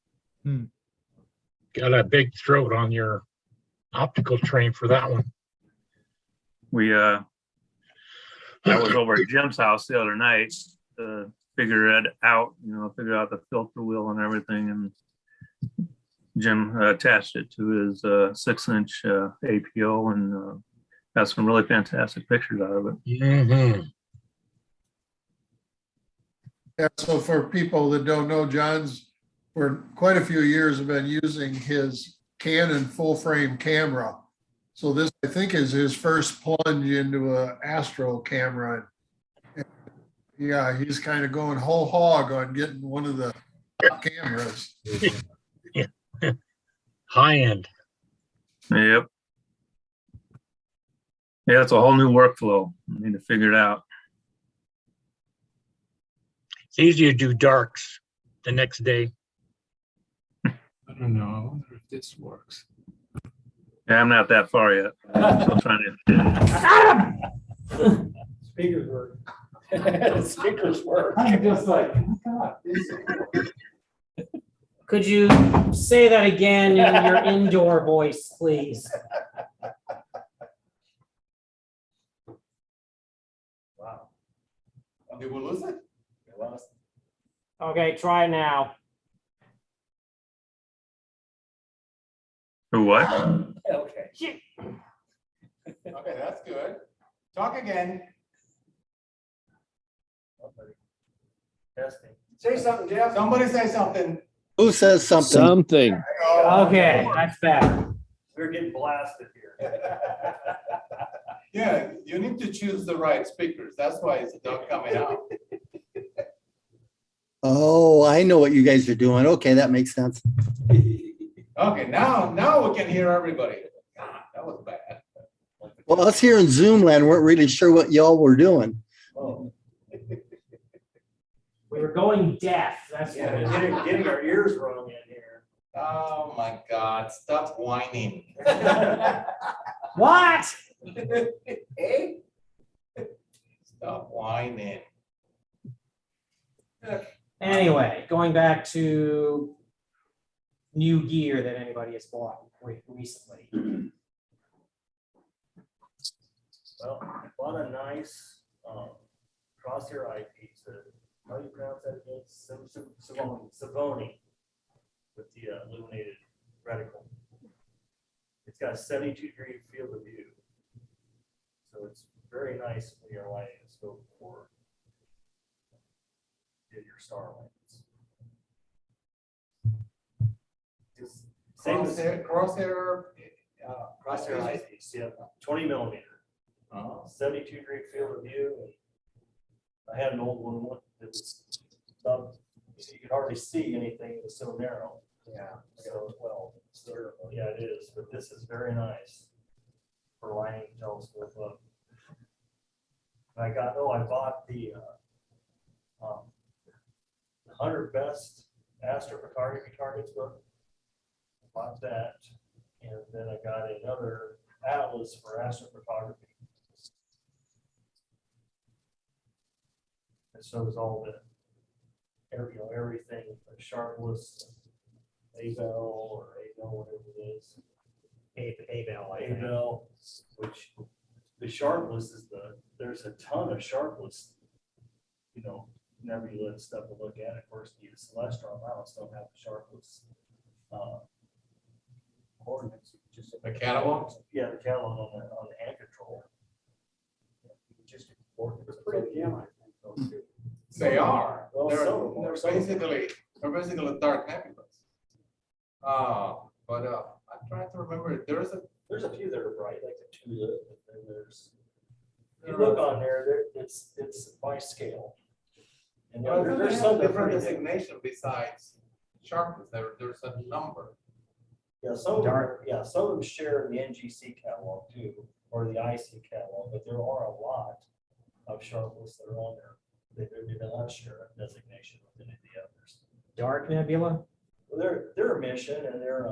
Got a big throat on your optical train for that one. I was over at Jim's house the other night to figure it out, figure out the filter wheel and everything. And Jim attached it to his 6-inch APO and got some really fantastic pictures out of it. Mm-hmm. Yeah, so for people that don't know, John's for quite a few years have been using his Canon full frame camera. So this, I think, is his first plunge into a Astro camera. Yeah, he's kind of going whole hog on getting one of the cameras. High end. Yep. Yeah, it's a whole new workflow. I need to figure it out. It's easier to do darks the next day. I don't know. I wonder if this works. Yeah, I'm not that far yet. I'm still trying to. Speakers work. Speakers work. I'm just like, oh God. Could you say that again in your indoor voice, please? Wow. Did we lose it? We lost. Okay, try it now. For what? Okay. Okay, that's good. Talk again. Testing. Say something, Jeff. Somebody say something. Who says something? Something. Okay, that's better. We're getting blasted here. Yeah, you need to choose the right speakers. That's why it's not coming out. Oh, I know what you guys are doing. Okay, that makes sense. Okay, now we can hear everybody. God, that was bad. Well, us here in Zoom land weren't really sure what y'all were doing. Oh. We were going deaf. That's what it is. Getting our ears wrong in here. Oh my God, stop whining. What? Hey? Stop whining. Anyway, going back to new gear that anybody has bought recently. Well, I bought a nice crosshair eyepiece. How do you pronounce that again? Savoni with the illuminated reticle. It's got a 72-degree field of view. So it's very nice when you're lighting a scope for your star lights. Crosshair Eyepiece, yeah, 20 millimeter. 72-degree field of view. I had an old one that was you could hardly see anything. It was so narrow. Yeah. So yeah, it is. But this is very nice for lighting the telescope up. I bought the 100 best astrophotography targets book. I bought that, and then I got another atlas for astrophotography. It shows all the everything, like sharpless, Abel or Abel, whatever it is. Abel, which the sharpless is there's a ton of sharpless, nebula stuff to look at. Of course, the celestial amounts don't have the sharpless coordinates. Just The catalog? Yeah, the catalog on the hand control. Just It's pretty dim, I think. They are. Well, They're basically dark nebulas. But I'm trying to remember. There's a few that are bright, like the tulip, and then there's. You look on there, it's by scale. And Well, there's there's some some different different designation besides sharpness. There's a number. Yeah, some of them, some of them share the NGC catalog too, or the IC catalog, but there are a lot of sharpless that are on there. They do not share a designation with any of the others. Dark nebula? Well, their emission and their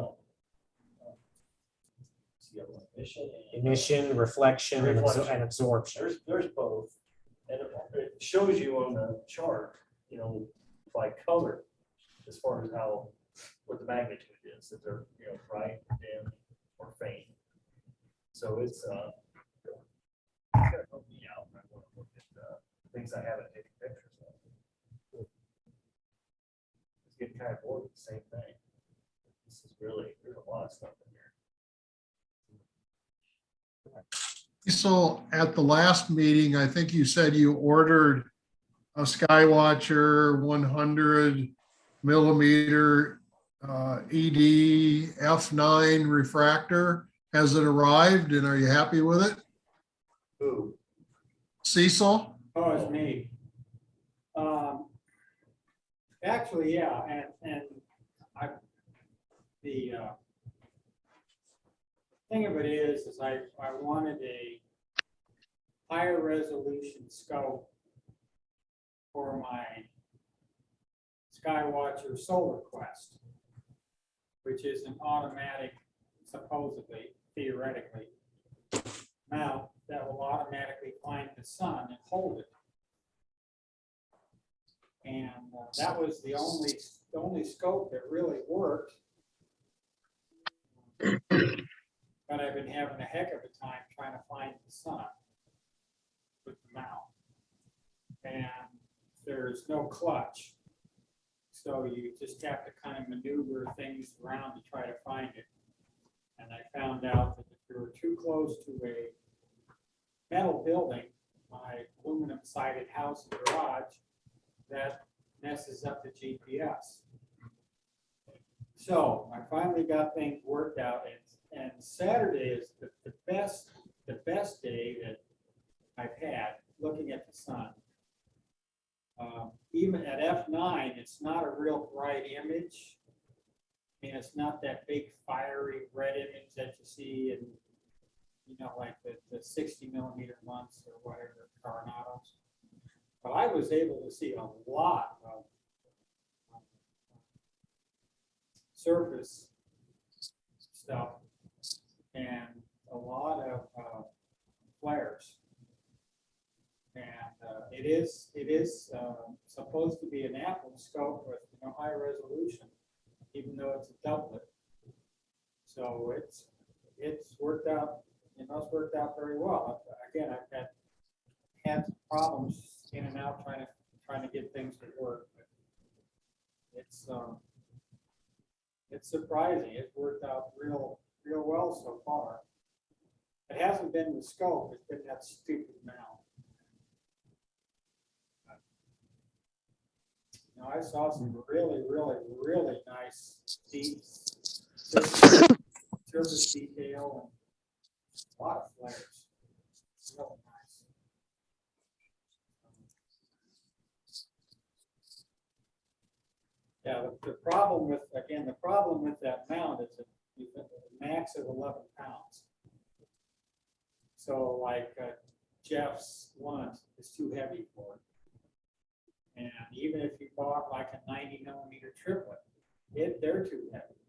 Emission, reflection, and Reflection. and absorption. There's both, and it shows you on the chart, by color, as far as what the magnitude is, that they're, bright, dim, or faint. So it's kind of helped me out when I want to look at things I haven't taken pictures of. It's getting kind of bored with the same thing. This is really, there's a lot of stuff in here. So at the last meeting, I think you said you ordered a SkyWatcher 100 millimeter ED F9 refractor. Has it arrived and are you happy with it? Who? Cecil? Oh, it's me. Actually, yeah, and the thing of it is I wanted a higher resolution scope for my SkyWatcher Solar Quest, which is an automatic, supposedly, theoretically, mount that will automatically find the sun and hold it. And that was the only scope that really worked. But I've been having a heck of a time trying to find the sun with the mount. And there's no clutch. So you just have to kind of maneuver things around to try to find it. And I found out that if you were too close to a metal building, my aluminum sided house and garage, that messes up the GPS. So I finally got things worked out, and Saturday is the best day that I've had looking at the sun. Even at F9, it's not a real bright image. I mean, it's not that big fiery red image that you see in, like the 60 millimeter months or whatever, Coronados. But I was able to see a lot of surface stuff and a lot of flares. And it is supposed to be an Apple scope with high resolution, even though it's a doublet. So it's worked out. It's worked out very well. Again, I've had some problems in and out trying to get things to work. But it's surprising. It's worked out real well so far. It hasn't been the scope. It's been that stupid mount. I saw some really nice deep surface detail and a lot of flares. Really nice. Yeah, the problem with that mount is a max of 11 pounds. So like Jeff's one is too heavy for it. And even if you bought like a 90 millimeter triplet, they're too heavy.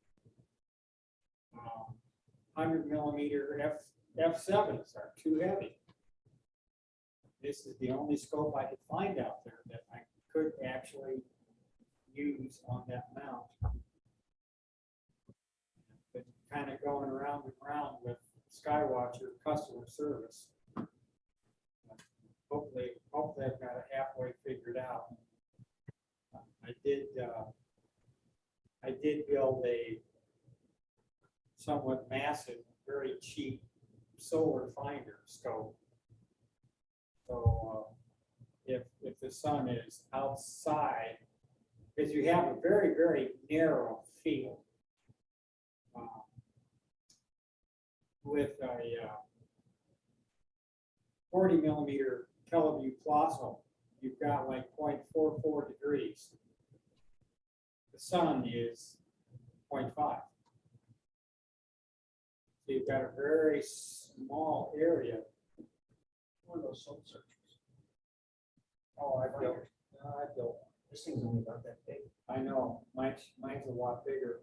100 millimeter F7s are too heavy. This is the only scope I could find out there that I could actually use on that mount. But kind of going around and around with SkyWatcher customer service. Hopefully I've got it halfway figured out. I did build a somewhat massive, very cheap solar finder scope. So if the sun is outside, because you have a very narrow field with a 40 millimeter Teleview Colossal you've got like 0.44 degrees. The sun is 0.5. So you've got a very small area. One of those soul searchers. Oh, I built. This thing's only about that big. I know, mine's a lot bigger.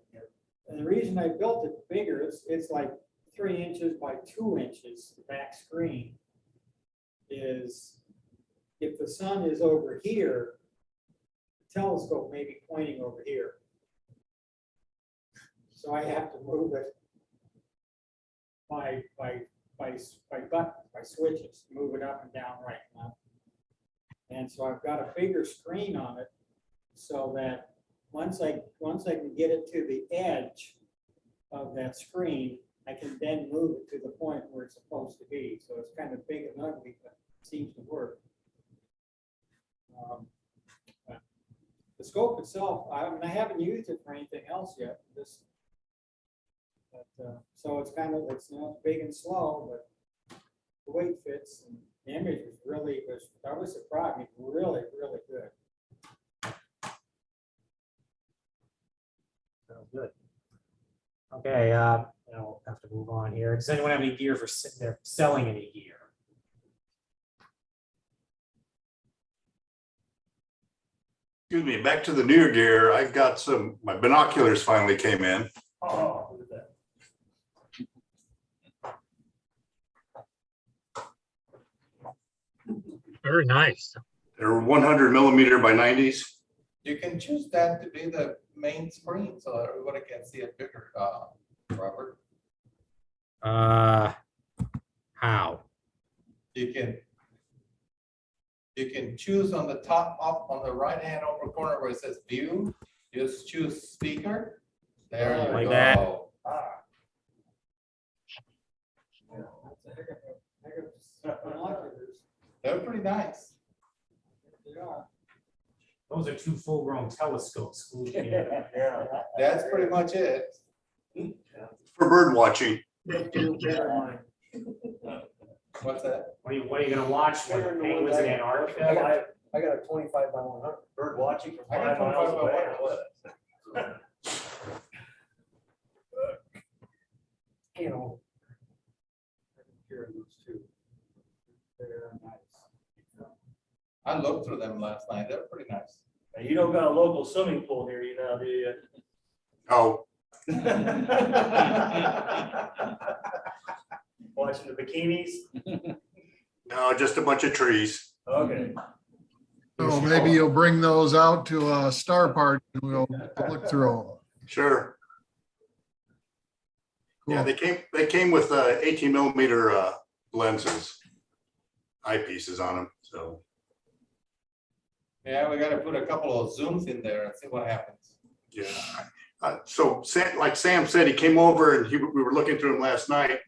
And the reason I built it bigger, it's like 3 inches by 2 inches, the back screen, is if the sun is over here, the telescope may be pointing over here. So I have to move it by switches, move it up and down, right and left. And so I've got a bigger screen on it so that once I can get it to the edge of that screen, I can then move it to the point where it's supposed to be. So it's kind of big and ugly, but it seems to work. But the scope itself, I mean, I haven't used it for anything else yet. So it's kind of, it's not big and slow, but the weight fits and the image I was surprised, I mean, really, really good. Sounds good. Okay, I'll have to move on here. Does anyone have any gear for they're selling any gear? Excuse me, back to the newer gear. I've got my binoculars finally came in. Oh, look at that. Very nice. They're 100 millimeter by 90s. You can choose that to be the main screen so everybody can see it bigger, Robert. How? You can choose on the top up on the right hand upper corner where it says view, just choose speaker. There you like go. that. They're pretty nice. Those are 2 full-grown telescopes glued together. Yeah, that's pretty much it. For bird watching. What's that? What are you gonna watch when the penguins in Antarctica? I got a 25 by 100 bird watching from I got 5 miles 25 by away. 100. You know, Here those two. They're nice. I looked through them last night. They're pretty nice. and you don't got a local swimming pool near you now, do you? Oh, Watching the bikinis? no, just a bunch of trees. Okay. So maybe you'll bring those out to a star party and we'll look through Sure. Yeah, them. they came with 18 millimeter lenses, eyepieces on them. So Yeah, we got to put a couple of zooms in there and see what happens. yeah. So like Sam said, he came over and we were looking through him last night.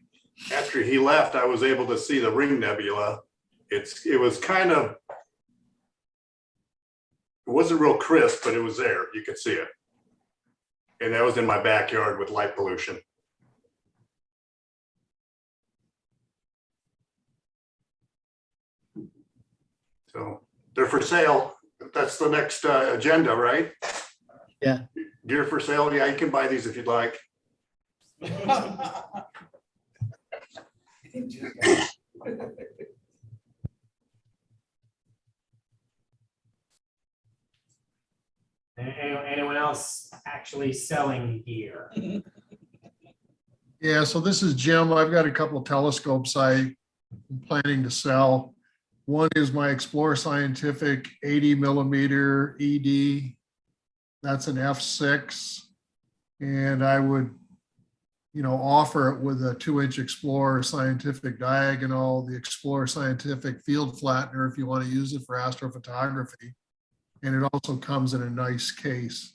After he left, I was able to see the Ring Nebula. It was kind of, it wasn't real crisp, but it was there. You could see it. And that was in my backyard with light pollution. So they're for sale. That's the next agenda, right? Yeah. Gear for sale. Yeah, you can buy these if you'd like. Anyone else actually selling gear? Yeah, so this is Jim. I've got a couple of telescopes I'm planning to sell. One is my Explorer Scientific 80 millimeter ED. That's an F6. And I would, offer it with a 2-inch Explorer Scientific diagonal, the Explorer Scientific field flattener if you want to use it for astrophotography. And it also comes in a nice case.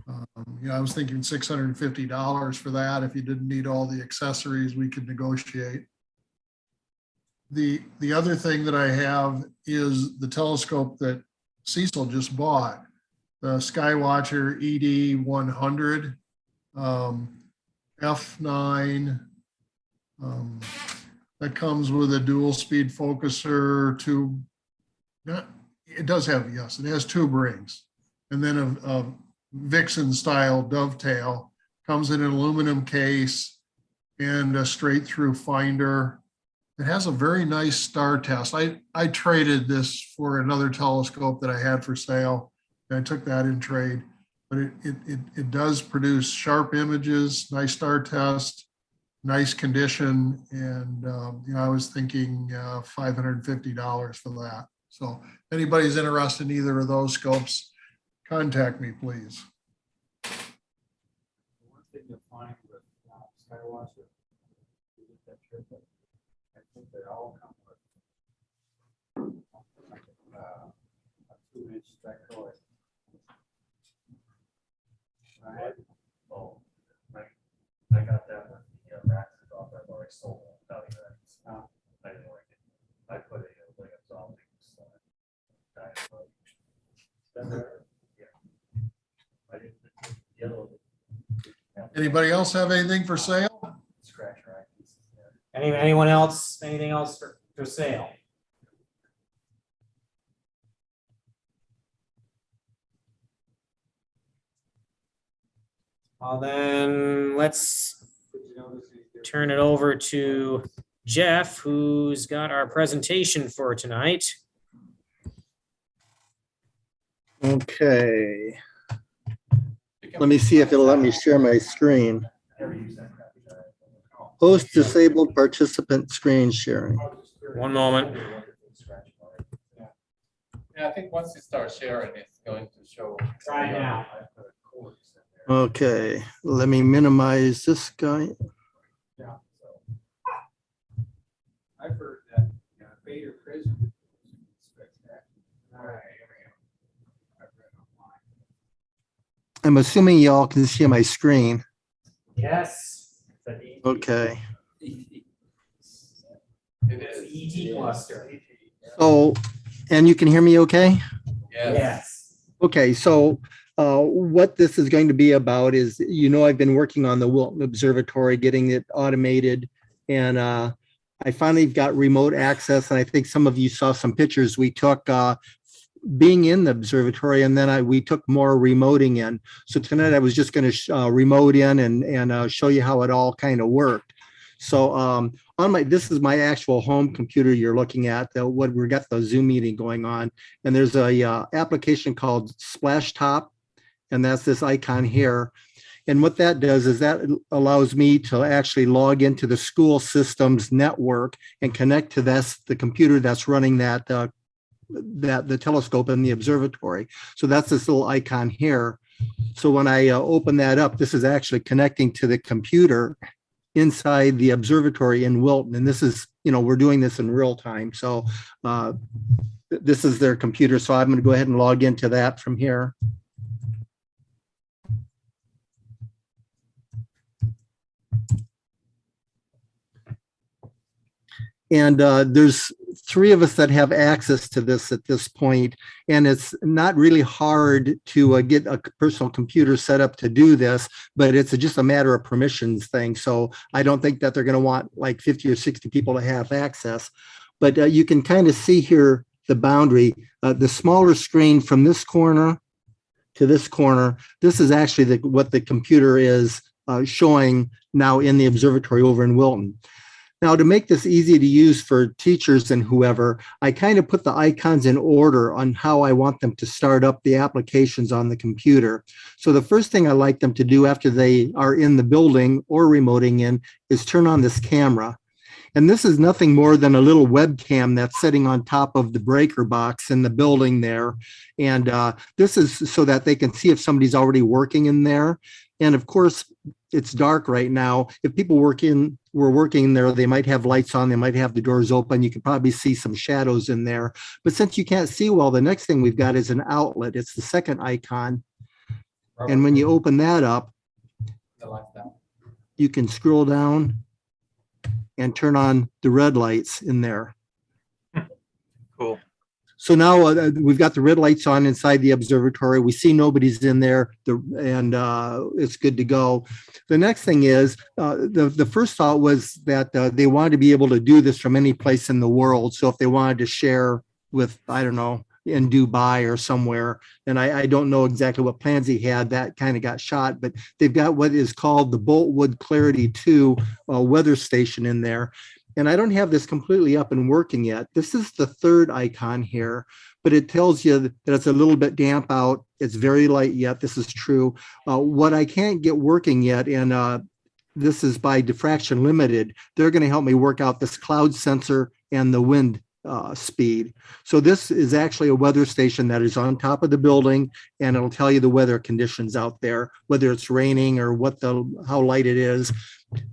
I was thinking $650 for that. If you didn't need all the accessories, we could negotiate. The other thing that I have is the telescope that Cecil just bought, the SkyWatcher ED 100 F9. That comes with a dual speed focuser tube. It does have, yes, it has tube rings. And then a Vixen style dovetail, comes in an aluminum case and a straight through finder. It has a very nice star test. I traded this for another telescope that I had for sale. And I took that in trade, but it does produce sharp images, nice star test, nice condition. And I was thinking $550 for that. So if anybody's interested in either of those scopes, contact me, please. One thing you'll find with SkyWatcher, you get that trip, I think they all come with a 2-inch dichroid. Right? Oh, I got that one. Yeah, Max's off. I've already sold it. Without even I didn't like it. I put it in like a zombie. Yeah. I didn't. Yellow. Anybody else have anything for sale? Scratch rack. Anyone else, anything else for sale? Well, then let's turn it over to Jeff, who's got our presentation for tonight. Okay. Let me see if it'll let me share my screen. Host disabled participant screen sharing. One moment. Yeah, I think once you start sharing, it's going to show. Try now. Okay, let me minimize this guy. Yeah. I've heard that Vader prison is spectacular. I'm assuming y'all can see my screen. Yes. Okay. It is. ET cluster. So, and you can hear me okay? Yes. Okay, so what this is going to be about is, I've been working on the Wilton Observatory, getting it automated, and I finally got remote access, and I think some of you saw some pictures we took being in the observatory, and then we took more remoting in. So tonight I was just going to remote in and show you how it all kind of worked. So this is my actual home computer you're looking at. We got the Zoom meeting going on, and there's a application called Splashtop, and that's this icon here. And what that does is that allows me to actually log into the school systems network and connect to the computer that's running the telescope in the observatory. So that's this little icon here. So when I open that up, this is actually connecting to the computer inside the observatory in Wilton. And this is, we're doing this in real time. So this is their computer. So I'm going to go ahead and log into that from here. And there's 3 of us that have access to this at this point, and it's not really hard to get a personal computer set up to do this, but it's just a matter of permissions thing. So I don't think that they're going to want like 50 or 60 people to have access, but you can kind of see here the boundary, the smaller screen from this corner to this corner. This is actually what the computer is showing now in the observatory over in Wilton. Now, to make this easy to use for teachers and whoever, I kind of put the icons in order on how I want them to start up the applications on the computer. So the first thing I like them to do after they are in the building or remoting in is turn on this camera. And this is nothing more than a little webcam that's sitting on top of the breaker box in the building there. And this is so that they can see if somebody's already working in there. And of course, it's dark right now. If people were working in there, they might have lights on, they might have the doors open. You could probably see some shadows in there. But since you can't see well, the next thing we've got is an outlet. It's the second icon. And when you open that up, you can scroll down and turn on the red lights in there. Cool. So now we've got the red lights on inside the observatory. We see nobody's in there, and it's good to go. The next thing is, the first thought was that they wanted to be able to do this from any place in the world. So if they wanted to share with, I don't know, in Dubai or somewhere. And I don't know exactly what plans he had. That kind of got shot, but they've got what is called the Boltwood Clarity 2 weather station in there. And I don't have this completely up and working yet. This is the third icon here, but it tells you that it's a little bit damp out. It's very light yet. This is true. What I can't get working yet, and this is by Diffraction Limited, they're going to help me work out this cloud sensor and the wind speed. So this is actually a weather station that is on top of the building, and it'll tell you the weather conditions out there, whether it's raining or how light it is.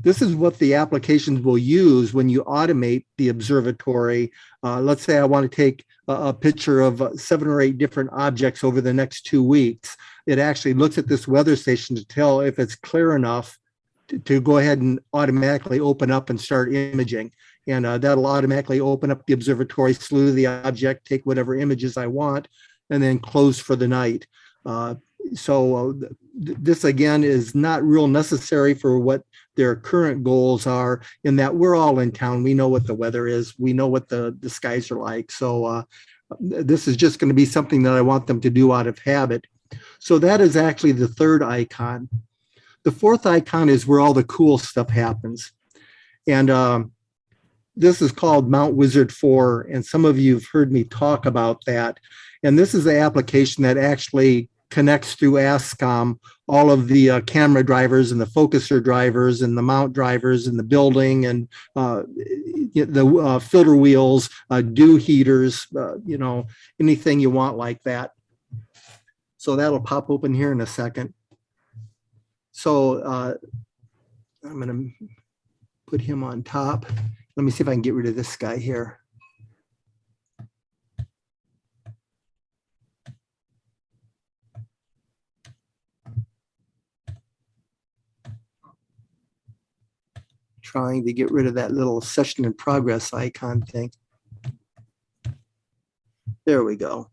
This is what the applications will use when you automate the observatory. Let's say I want to take a picture of 7 or 8 different objects over the next 2 weeks. It actually looks at this weather station to tell if it's clear enough to go ahead and automatically open up and start imaging. And that'll automatically open up the observatory, slew the object, take whatever images I want, and then close for the night. This again is not real necessary for what their current goals are, in that we're all in town. We know what the weather is. We know what the skies are like. So this is just going to be something that I want them to do out of habit. So that is actually the third icon. The fourth icon is where all the cool stuff happens. And this is called Mount Wizard 4. And some of you have heard me talk about that. And this is the application that actually connects through ASCOM all of the camera drivers and the focuser drivers and the mount drivers in the building, and the filter wheels, dew heaters, anything you want like that. So that'll pop open here in a second. So I'm going to put him on top. Let me see if I can get rid of this guy here. Trying to get rid of that little session in progress icon thing. There we go.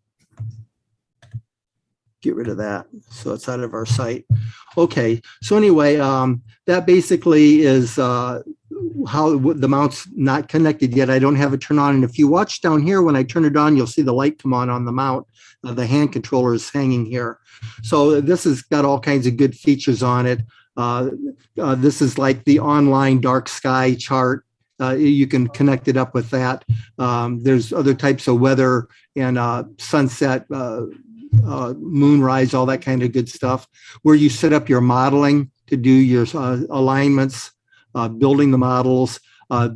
Get rid of that so it's out of our sight. Okay, so anyway, that basically is how the mount's not connected yet. I don't have it turned on. And if you watch down here, when I turn it on, you'll see the light come on the mount. The hand controller is hanging here. So this has got all kinds of good features on it. This is like the online dark sky chart. You can connect it up with that. There's other types of weather and sunset, moonrise, all that kind of good stuff, where you set up your modeling to do your alignments, building the models.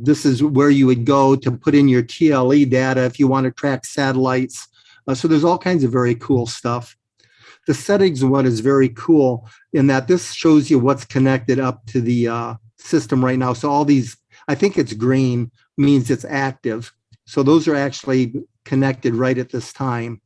This is where you would go to put in your TLE data if you want to track satellites. So there's all kinds of very cool stuff. The settings one is very cool in that this shows you what's connected up to the system right now. So all these, I think it's green, means it's active. So those are actually connected right at this time.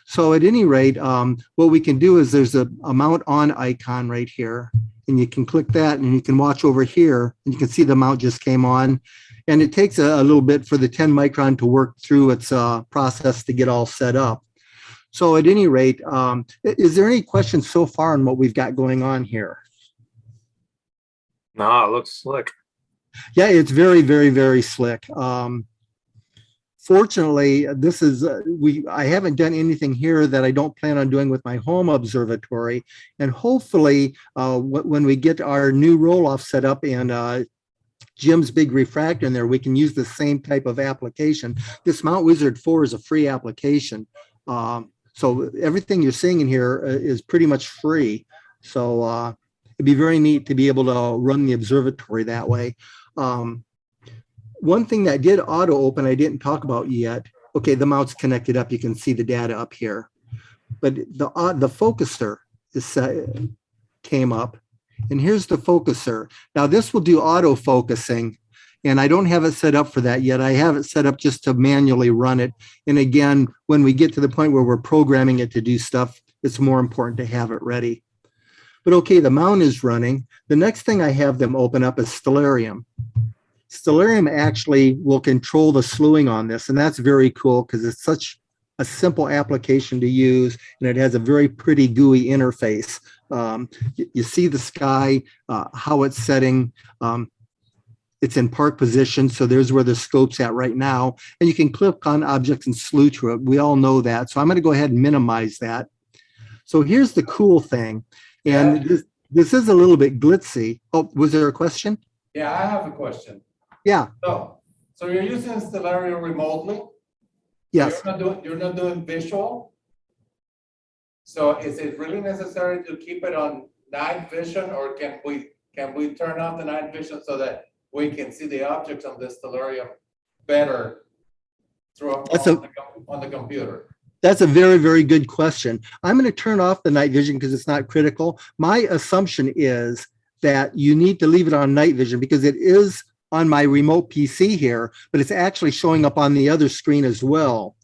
So at any rate, what we can do is there's a mount on icon right here, and you can click that and you can watch over here and you can see the mount just came on. And it takes a little bit for the 10 micron to work through its process to get all set up. So at any rate, is there any questions so far on what we've got going on here? No, it looks slick. Yeah, it's very, very, very slick. Fortunately, this is I haven't done anything here that I don't plan on doing with my home observatory, and hopefully, when we get our new roll-off set up and Jim's big refractor in there, we can use the same type of application. This Mount Wizard 4 is a free application. So everything you're seeing in here is pretty much free. So it'd be very neat to be able to run the observatory that way. One thing that did auto open, I didn't talk about yet. Okay, the mount's connected up. You can see the data up here. But the focuser came up. And here's the focuser. Now this will do auto focusing. And I don't have it set up for that yet. I have it set up just to manually run it. And again, when we get to the point where we're programming it to do stuff, it's more important to have it ready. But okay, the mount is running. The next thing I have them open up is Stellarium. Stellarium actually will control the slewing on this. And that's very cool because it's such a simple application to use. And it has a very pretty GUI interface. You see the sky, how it's setting. it's in park position. So there's where the scope's at right now. And you can click on objects and slew through it. We all know that. So I'm going to go ahead and minimize that. So here's the cool thing. And this is a little bit glitzy. Oh, was there a question? Yeah, I have a question. Yeah. So you're using Stellario remotely? Yes. You're not doing visual? So is it really necessary to keep it on night vision, or can we turn off the night vision so that we can see the objects on the stellarium better on the computer? That's a very, very good question. I'm going to turn off the night vision because it's not critical. My assumption is that you need to leave it on night vision because it is on my remote PC here, but it's actually showing up on the other screen as well.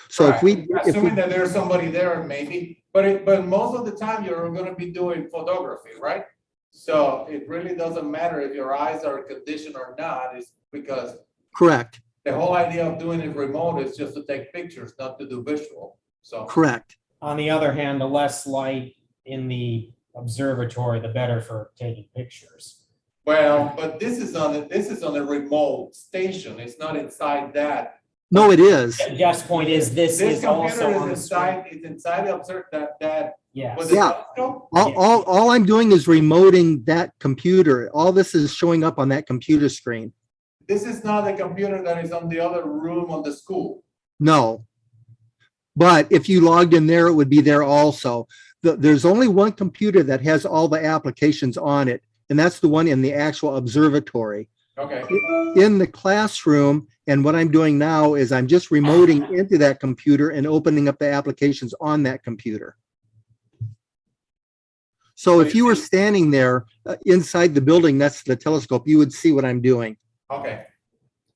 So right. Assuming that there's somebody there, maybe, but most of the time you're going to be doing photography, right? So it really doesn't matter if your eyes are conditioned or not, it's because correct. The whole idea of doing it remote is just to take pictures, not to do visual. So correct. On the other hand, the less light in the observatory, the better for taking pictures. Well, but this is on a remote station. It's not inside that. No, it is. Jeff's point is this is also on inside. It's inside the observatory. That yeah. All I'm doing is remoting that computer. All this is showing up on that computer screen. This is not the computer that is on the other room on the school. No. But if you logged in there, it would be there also. There's only one computer that has all the applications on it, and that's the one in the actual observatory. Okay. In the classroom, and what I'm doing now is I'm just remoting into that computer and opening up the applications on that computer. So if you were standing there inside the building next to the telescope, you would see what I'm doing. Okay.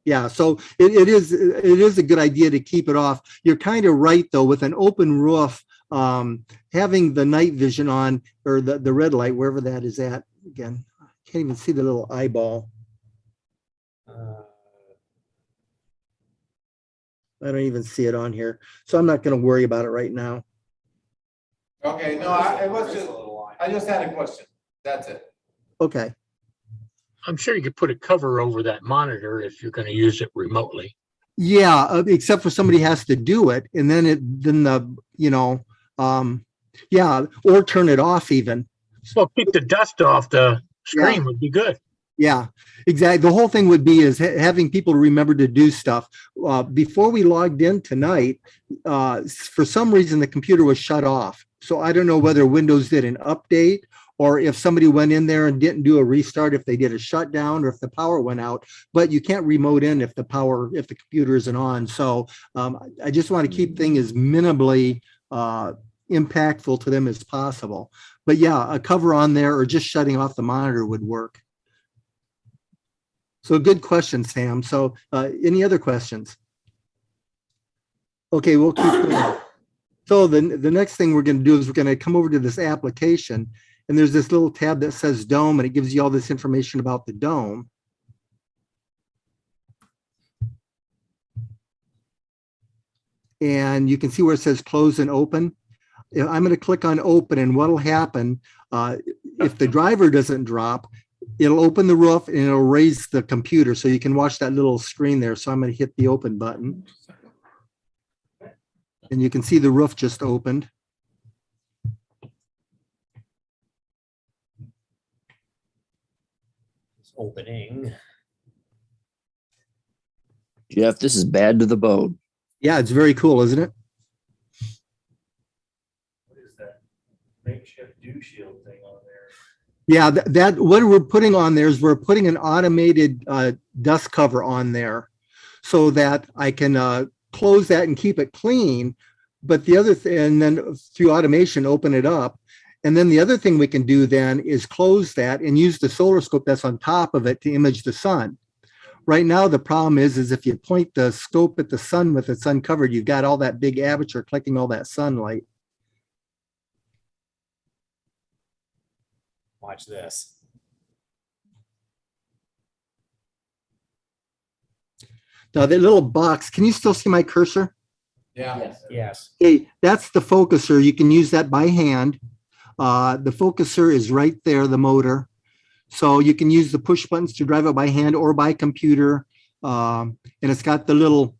Yeah, so it is a good idea to keep it off. You're kind of right though, with an open roof, having the night vision on, or the red light, wherever that is at. Again, I can't even see the little eyeball. I don't even see it on here, so I'm not going to worry about it right now. Okay, no, I just had a question. That's it. Okay. I'm sure you could put a cover over that monitor if you're going to use it remotely. Yeah, except for somebody has to do it, and then yeah, or turn it off even. Well, keep the dust off the screen would be good. Yeah, exactly. The whole thing would be is having people remember to do stuff. Before we logged in tonight, for some reason the computer was shut off. So I don't know whether Windows did an update or if somebody went in there and didn't do a restart, if they did a shutdown or if the power went out. But you can't remote in if the computer isn't on. So I just want to keep things as minimally impactful to them as possible. But yeah, a cover on there or just shutting off the monitor would work. So good question, Sam. So any other questions? Okay, we'll keep going. So the next thing we're going to do is we're going to come over to this application, and there's this little tab that says dome, and it gives you all this information about the dome. And you can see where it says close and open. I'm going to click on open, and what'll happen if the driver doesn't drop, it'll open the roof and it'll raise the computer so you can watch that little screen there. So I'm going to hit the open button. And you can see the roof just opened. It's opening. Jeff, this is bad to the bone. Yeah, it's very cool, isn't it? What is that makeshift dew shield thing on there? Yeah, that what we're putting on there is we're putting an automated dust cover on there so that I can close that and keep it clean. But the other thing, and then through automation, open it up. And then the other thing we can do then is close that and use the solar scope that's on top of it to image the sun. Right now, the problem is if you point the scope at the sun with it's uncovered, you've got all that big aperture collecting all that sunlight. Watch this. Now that little box, can you still see my cursor? Yeah. Yes. Okay, that's the focuser. You can use that by hand. The focuser is right there, the motor. So you can use the push buttons to drive it by hand or by computer. And it's got the little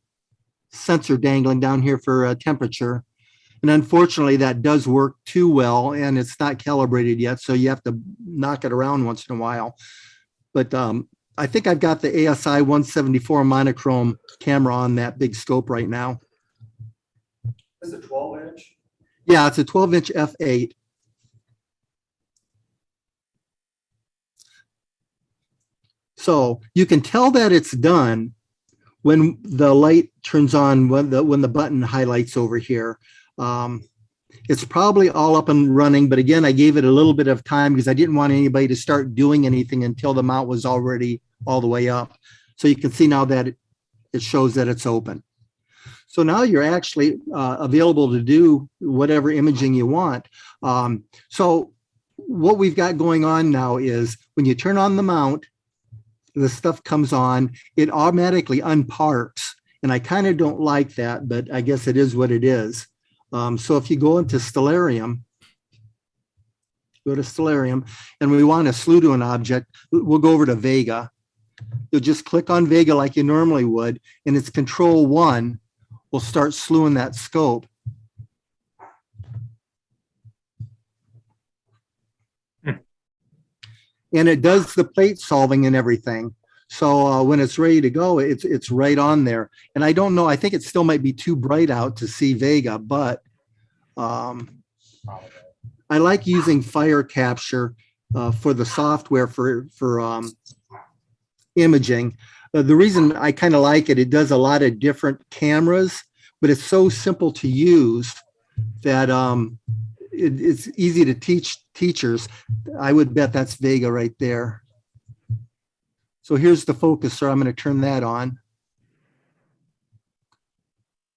sensor dangling down here for temperature. And unfortunately, that does work too well, and it's not calibrated yet, so you have to knock it around once in a while. But I think I've got the ASI 174 monochrome camera on that big scope right now. This is a 12-inch? Yeah, it's a 12-inch f8. So you can tell that it's done when the light turns on, when the button highlights over here. It's probably all up and running, but again, I gave it a little bit of time because I didn't want anybody to start doing anything until the mount was already all the way up. So you can see now that it shows that it's open. So now you're actually available to do whatever imaging you want. So what we've got going on now is when you turn on the mount, the stuff comes on, it automatically unparks. And I kind of don't like that, but I guess it is what it is. So if you go into Stellarium, go to Stellarium, and we want to slew to an object, we'll go over to Vega. You'll just click on Vega like you normally would, and it's Control 1 will start slewing that scope. And it does the plate solving and everything. So when it's ready to go, it's right on there. And I don't know, I think it still might be too bright out to see Vega, but I like using fire capture for the software for imaging. The reason I kind of like it, it does a lot of different cameras, but it's so simple to use that it's easy to teach teachers. I would bet that's Vega right there. So here's the focuser. I'm going to turn that on.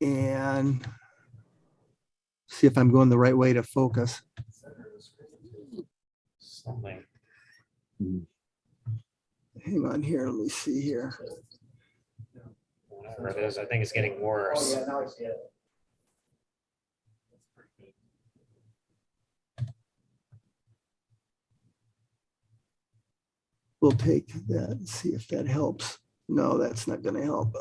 And see if I'm going the right way to focus. Something. Hang on here. Let me see here. Whatever it is, I think it's getting worse. Oh, yeah, now it's, yeah. We'll take that and see if that helps. No, that's not going to help.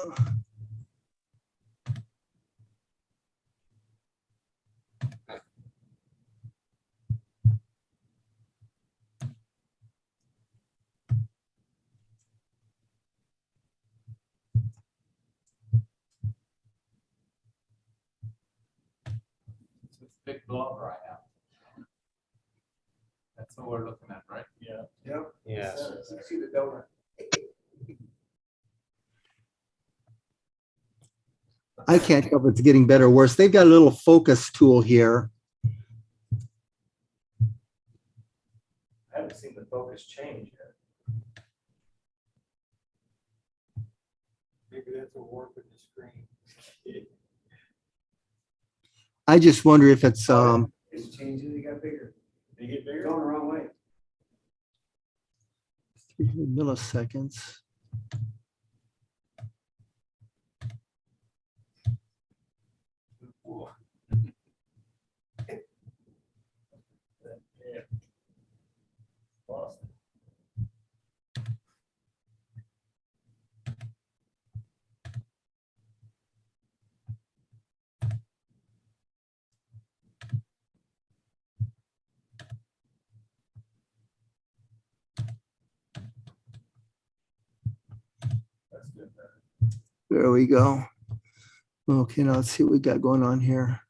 It's a big blob right now. That's what we're looking at, right? Yeah. Yep. Yes. You see the donut. I can't tell if it's getting better or worse. They've got a little focus tool here. I haven't seen the focus change yet. Maybe that's a warp in the screen. I just wonder if it's It's changing, it got bigger. They get bigger? Going the wrong way. 300 milliseconds. Yeah. Lost it. That's good. There we go. Okay, now let's see what we got going on here.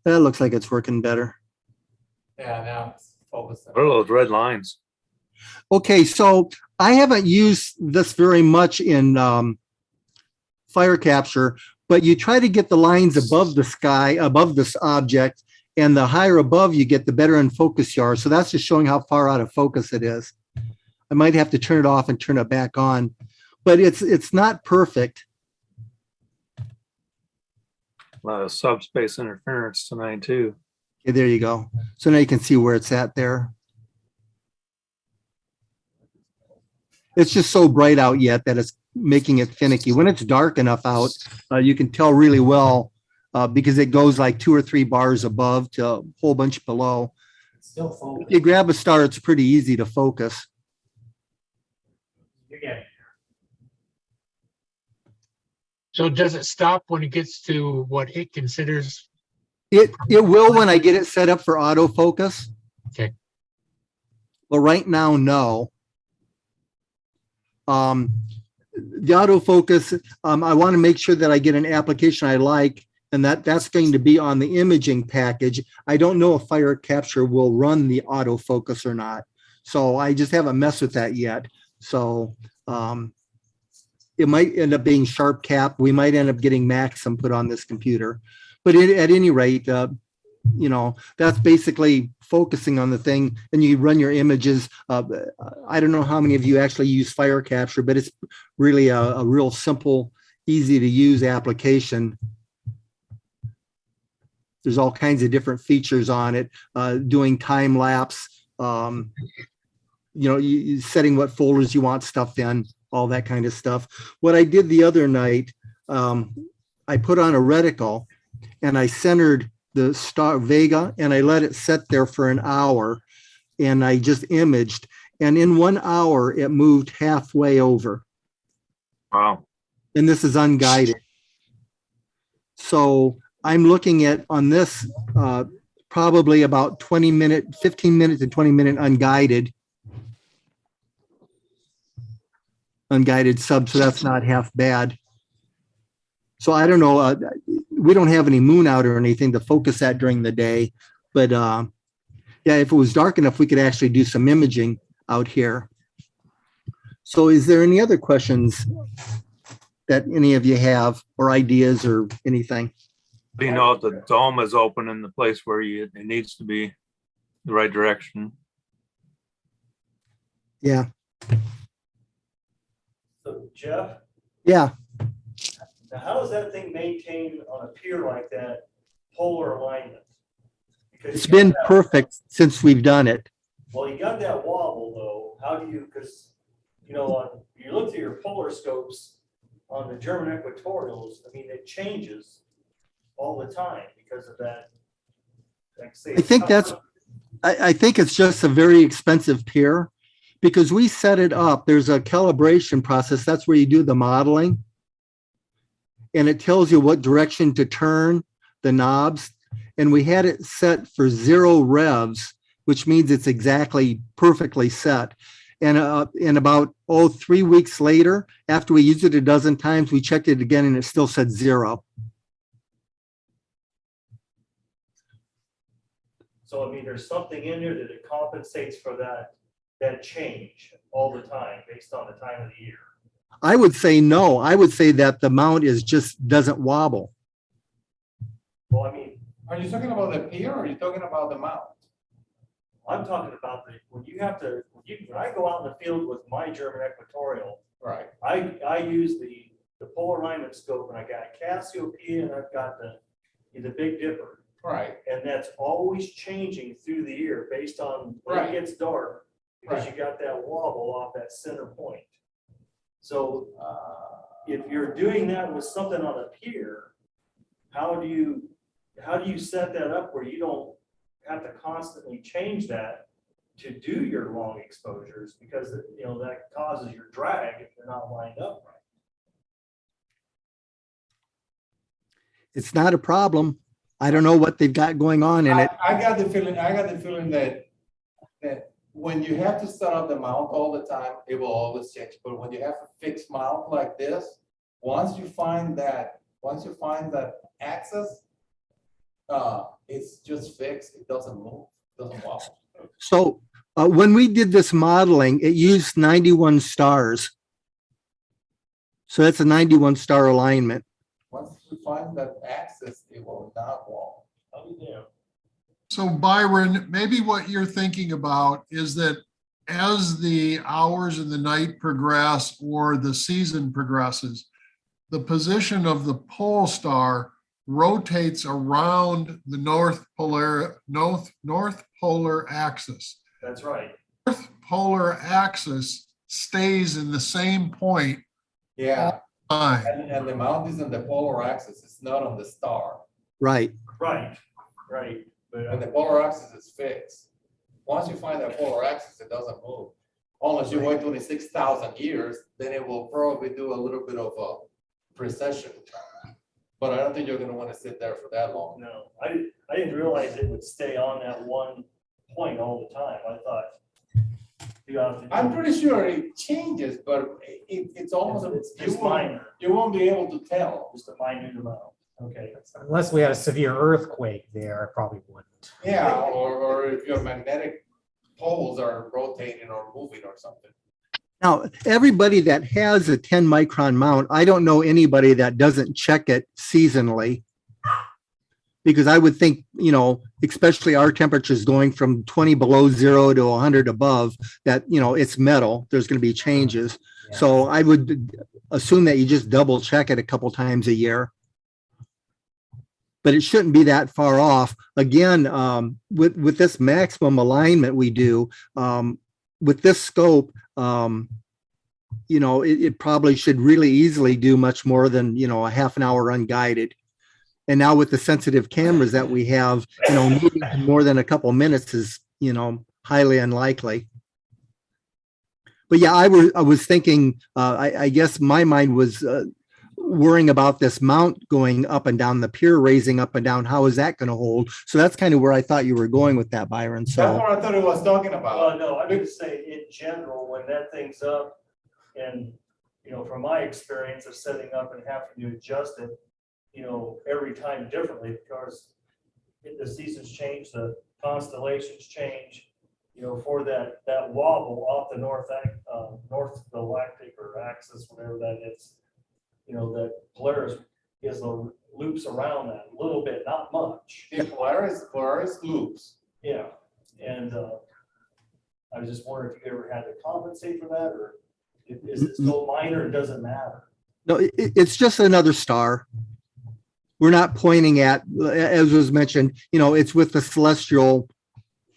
That looks like it's working better. Yeah, now it's focused. What are those red lines? Okay, so I haven't used this very much in fire capture, but you try to get the lines above the sky, above this object, and the higher above you get, the better in focus you are. So that's just showing how far out of focus it is. I might have to turn it off and turn it back on, but it's not perfect. A lot of subspace interference tonight too. Okay, there you go. So now you can see where it's at there. It's just so bright out yet that it's making it finicky. When it's dark enough out, you can tell really well because it goes like 2 or 3 bars above to a whole bunch below. Still focus. If you grab a star, it's pretty easy to focus. You're getting So does it stop when it gets to what it considers? It will when I get it set up for autofocus. Okay. But right now, no. The autofocus, I want to make sure that I get an application I like, and that's going to be on the imaging package. I don't know if Fire Capture will run the autofocus or not. So I just haven't messed with that yet. So it might end up being Sharp Cap. We might end up getting Maxim put on this computer. But at any rate, you know, that's basically focusing on the thing, and you run your images. I don't know how many of you actually use Fire Capture, but it's really a real simple, easy to use application. There's all kinds of different features on it, doing time lapse, you know, you setting what folders you want stuff in, all that kind of stuff. What I did the other night, I put on a reticle and I centered the star Vega and I let it set there for an hour, and I just imaged, and in 1 hour it moved halfway over. Wow. And this is unguided. So I'm looking at on this probably about 15 minutes to 20 minute unguided sub, so that's not half bad. So I don't know, we don't have any moon out or anything to focus at during the day, but yeah, if it was dark enough, we could actually do some imaging out here. So is there any other questions that any of you have, or ideas or anything? You know, if the dome is open in the place where it needs to be the right direction. Yeah. So Jeff, Yeah. now how does that thing maintain on a pier like that polar alignment? Because It's you got been that- perfect since we've done it. Well, you got that wobble though. How do you, because, you know, you look through your polar scopes on the German equatorials, I mean, it changes all the time because of that. Like say, I think I think it's just a very expensive pier, because we set it up. There's a calibration process. That's where you do the modeling. And it tells you what direction to turn the knobs. And we had it set for 0 revs, which means it's exactly perfectly set. And about 3 weeks later, after we used it a dozen times, we checked it again and it still said 0. So I mean, there's something in there that it compensates for that change all the time based on the time of the year. I would say no. I would say that the mount is just doesn't wobble. Well, I mean, Are you talking about the pier or are you talking about the mount? I'm talking about when I go out in the field with my German equatorial, Right. I use the polar alignment scope, and I got Cassiopeia and I've got the Big Dipper. Right. And that's always changing through the year based on when Right. it gets dark, because Right. you got that wobble off that center point. So if you're doing that with something on a pier, how do you set that up where you don't have to constantly change that to do your long exposures, because that causes your drag if they're not lined up right? It's not a problem. I don't know what they've got going on in it. I got the feeling that when you have to set up the mount all the time, it will always change. But when you have a fixed mount like this, once you find that axis, it's just fixed. It doesn't move, doesn't wobble. So when we did this modeling, it used 91 stars. So that's a 91 star alignment. Once you find that axis, it will not wobble. So Byron, maybe what you're thinking about is that as the hours in the night progress or the season progresses, the position of the pole star rotates around the north polar axis. That's right. North polar axis stays in the same point. Yeah. Fine. And the mount is on the polar axis. It's not on the star. Right. Right. And the polar axis is fixed. once you find that polar axis, it doesn't move. Unless you wait 26,000 years, then it will probably do a little bit of a precession. But I don't think you're gonna wanna sit there for that long. No, I didn't realize it would stay on that one point all the time. I thought. I'm pretty sure it changes, but it's almost, It's minor, you won't be able to tell. just a minute amount. Okay. Unless we had a severe earthquake there, I probably wouldn't. Yeah, or if your magnetic poles are rotating or moving or something. Now, everybody that has a 10 micron mount, I don't know anybody that doesn't check it seasonally. Because I would think, you know, especially our temperatures going from 20 below zero to 100 above, that, you know, it's metal, there's going to be changes. So I would assume that you just double check it a couple times a year. But it shouldn't be that far off. Again, with this maximum alignment we do, with this scope, you know, it probably should really easily do much more than, you know, a half an hour unguided. And now with the sensitive cameras that we have, you know, moving more than a couple minutes is, you know, highly unlikely. But yeah, I was thinking, I guess my mind was worrying about this mount going up and down, the pier raising up and down. How is that going to hold? So that's kind of where I thought you were going with that, Byron. That's So what I thought it was talking about. Well, no, I would say in general, when that thing's up and, you know, from my experience of setting up and having to adjust it, you know, every time differently because the seasons change, the constellations change, you know, for that wobble off the north galactic or axis, whatever that is, you know, that Polaris is the loops around that a little bit, not much. Yeah, Polaris loops. Yeah, and I was just wondering if you ever had to compensate for that, or is it so minor it doesn't matter? no, it's just another star. We're not pointing at, as was mentioned, you know, it's with the celestial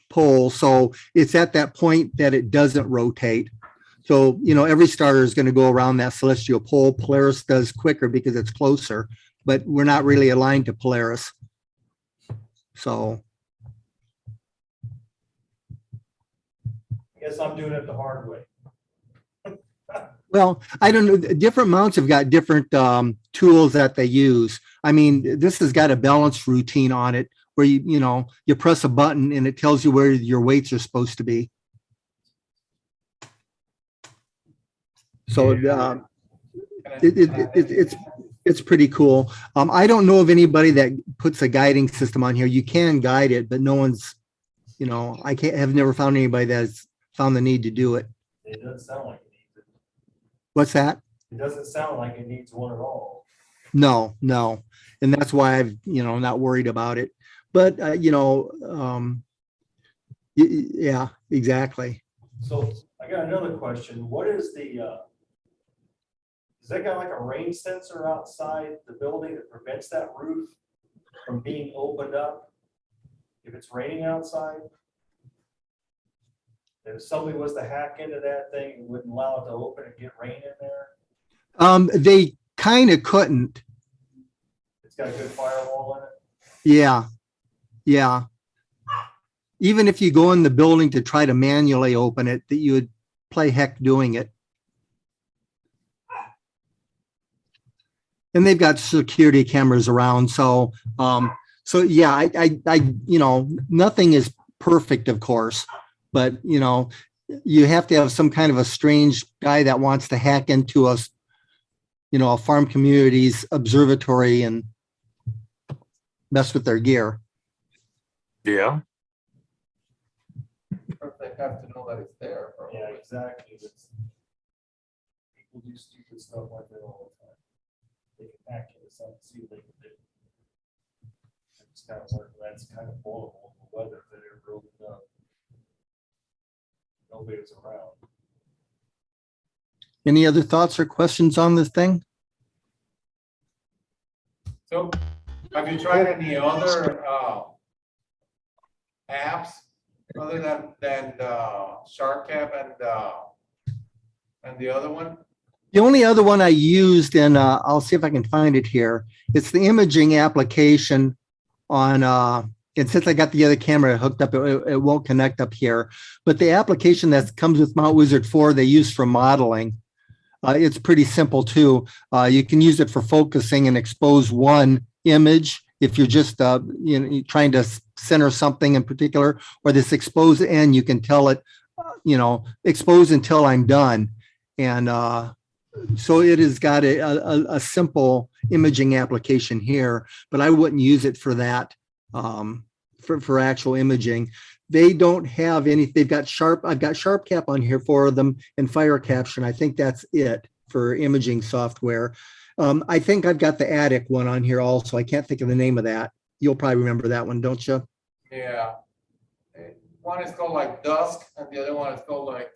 pole. So it's at that point that it doesn't rotate. So, you know, every star is going to go around that celestial pole. Polaris does quicker because it's closer, but we're not really aligned to Polaris. So. I guess I'm doing it the hard way. Well, I don't know. Different mounts have got different tools that they use. I mean, this has got a balance routine on it where you know, you press a button and it tells you where your weights are supposed to be. So it's pretty cool. I don't know of anybody that puts a guiding system on here. You can guide it, but no one's, you know, have never found anybody that's found the need to do it. It doesn't sound like it needs it. What's that? It doesn't sound like it needs one at all. No. And that's why I've, you know, not worried about it. But, you know, yeah, exactly. So I got another question. What is the, is that got like a rain sensor outside the building that prevents that roof from being opened up if it's raining outside? If somebody was to hack into that thing, it wouldn't allow it to open and get rain in there? They kind of couldn't. It's got a good firewall in it? Yeah. Even if you go in the building to try to manually open it, that you would play heck doing it. And they've got security cameras around. So, yeah, I, you know, nothing is perfect, of course, but you know, you have to have some kind of a strange guy that wants to hack into us, you know, a farm community's observatory and mess with their gear. Yeah. They have to know that it's there. Probably. Yeah, exactly. People do stupid stuff like that all the time. They can hack into something, see what they can do. It's kind of work. That's kind of vulnerable in the weather that it broken up. Nobody's around. Any other thoughts or questions on this thing? So have you tried any other apps other than SharkCap and the other one? The only other one I used, and I'll see if I can find it here, it's the imaging application on and since I got the other camera hooked up, it won't connect up here. But the application that comes with Mount Wizard 4, they use for modeling. It's pretty simple too. You can use it for focusing and expose one image if you're just trying to center something in particular, or this expose end, you can tell it, expose until I'm done. And so it has got a simple imaging application here, but I wouldn't use it for that, for actual imaging. They don't have any, I've got Sharp Cap on here for them and Fire Capture. And I think that's it for imaging software. I think I've got the Attic one on here also. I can't think of the name of that. You'll probably remember that one, don't you? Yeah. One is called like Dusk and the other one is called like.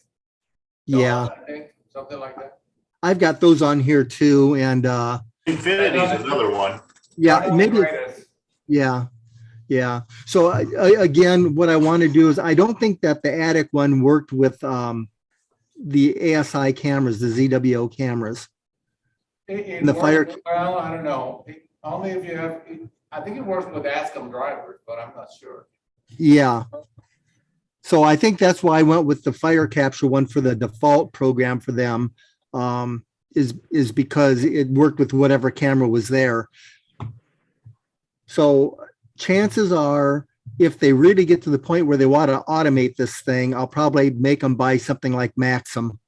Yeah. I think, something like that. I've got those on here too. And Infinity is another one. yeah, maybe. Yeah. Yeah. So again, what I want to do is, I don't think that the Attic one worked with the ASI cameras, the ZWO cameras. It The fire. well, I don't know. Only if you have, I think it works with ASCII drivers, but I'm not sure. Yeah. So I think that's why I went with the Fire Capture one for the default program for them, is because it worked with whatever camera was there. So chances are, if they really get to the point where they want to automate this thing, I'll probably make them buy something like Maxim.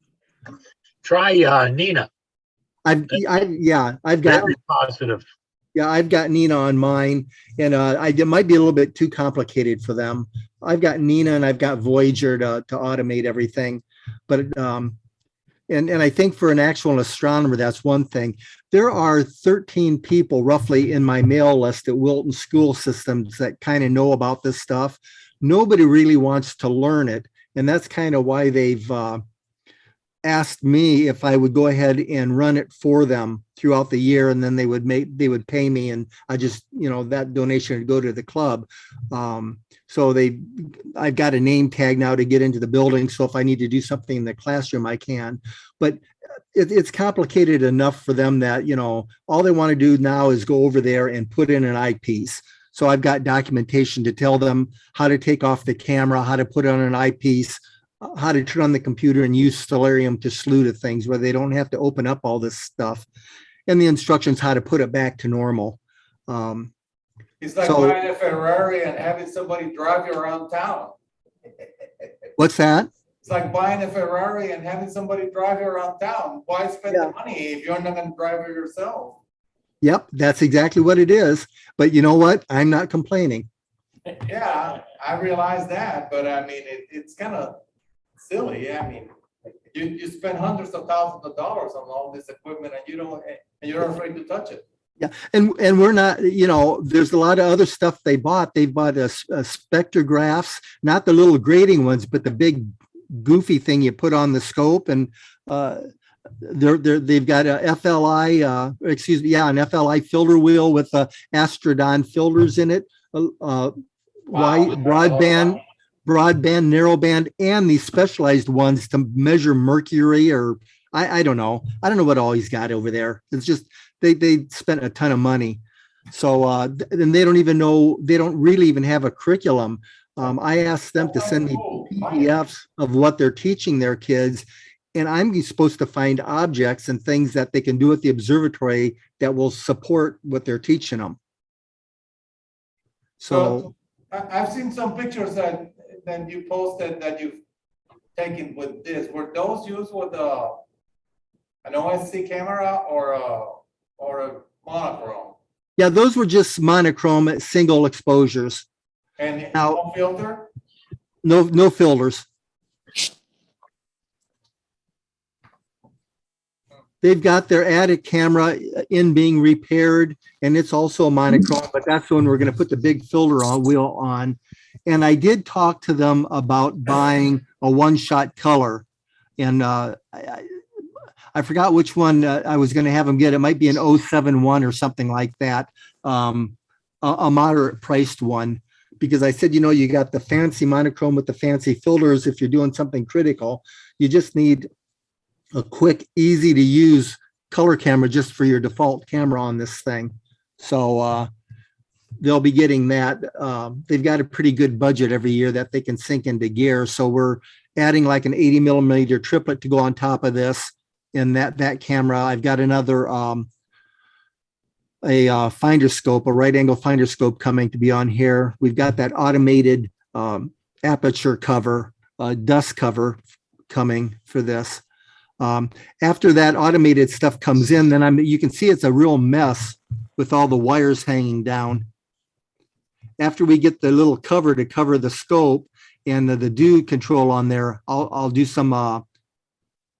Try Nina. I've got Very positive. Yeah, I've got Nina on mine, and it might be a little bit too complicated for them. I've got Nina and I've got Voyager to automate everything, but and I think for an actual astronomer, that's one thing. There are 13 people roughly in my mail list at Wilton School Systems that kind of know about this stuff. Nobody really wants to learn it, and that's kind of why they've asked me if I would go ahead and run it for them throughout the year, and then they would pay me, and I just, that donation would go to the club. So I've got a name tag now to get into the building. So if I need to do something in the classroom, I can, but it's complicated enough for them that, all they want to do now is go over there and put in an eyepiece. So I've got documentation to tell them how to take off the camera, how to put on an eyepiece, how to turn on the computer and use Stellarium to slew to things where they don't have to open up all this stuff, and the instructions how to put it back to normal. It's like buying a Ferrari and having somebody drive you around town. What's that? It's like buying a Ferrari and having somebody drive you around town. Why spend the money if you're not going to drive it yourself? Yep, that's exactly what it is. But you know what? I'm not complaining. Yeah, I realize that, but I mean, it's kind of silly. I mean, you spend hundreds of thousands of dollars on all this equipment, and you're afraid to touch it. Yeah, and we're not, there's a lot of other stuff they bought. They bought a spectrographs, not the little grading ones, but the big goofy thing you put on the scope, and they've got a FLI, an FLI filter wheel with Astrodon filters in it, wide, broadband, narrowband, and these specialized ones to measure mercury, or I don't know what all he's got over there. It's just they spent a ton of money. So and they don't really even have a curriculum. I asked them to send me PDFs of what they're teaching their kids, and I'm supposed to find objects and things that they can do at the observatory that will support what they're teaching them. So I've seen some pictures that you posted that you've taken with this. Were those used with an OSC camera or a monochrome? Yeah, those were just monochrome single exposures. And now, no filter? No filters. They've got their Attic camera being repaired, and it's also a monochrome, but that's when we're going to put the big filter wheel on. And I did talk to them about buying a one-shot color, and I forgot which one I was going to have them get. It might be an 071 or something like that, a moderate priced one, because I said, you got the fancy monochrome with the fancy filters. If you're doing something critical, you just need a quick, easy to use color camera just for your default camera on this thing. So they'll be getting that. They've got a pretty good budget every year that they can sink into gear. So we're adding like an 80 millimeter triplet to go on top of this. And that camera, I've got another finder scope, a right angle finder scope coming to be on here. We've got that automated aperture cover, dust cover coming for this. After that automated stuff comes in, then you can see it's a real mess with all the wires hanging down. After we get the little cover to cover the scope and the dew control on there, I'll do some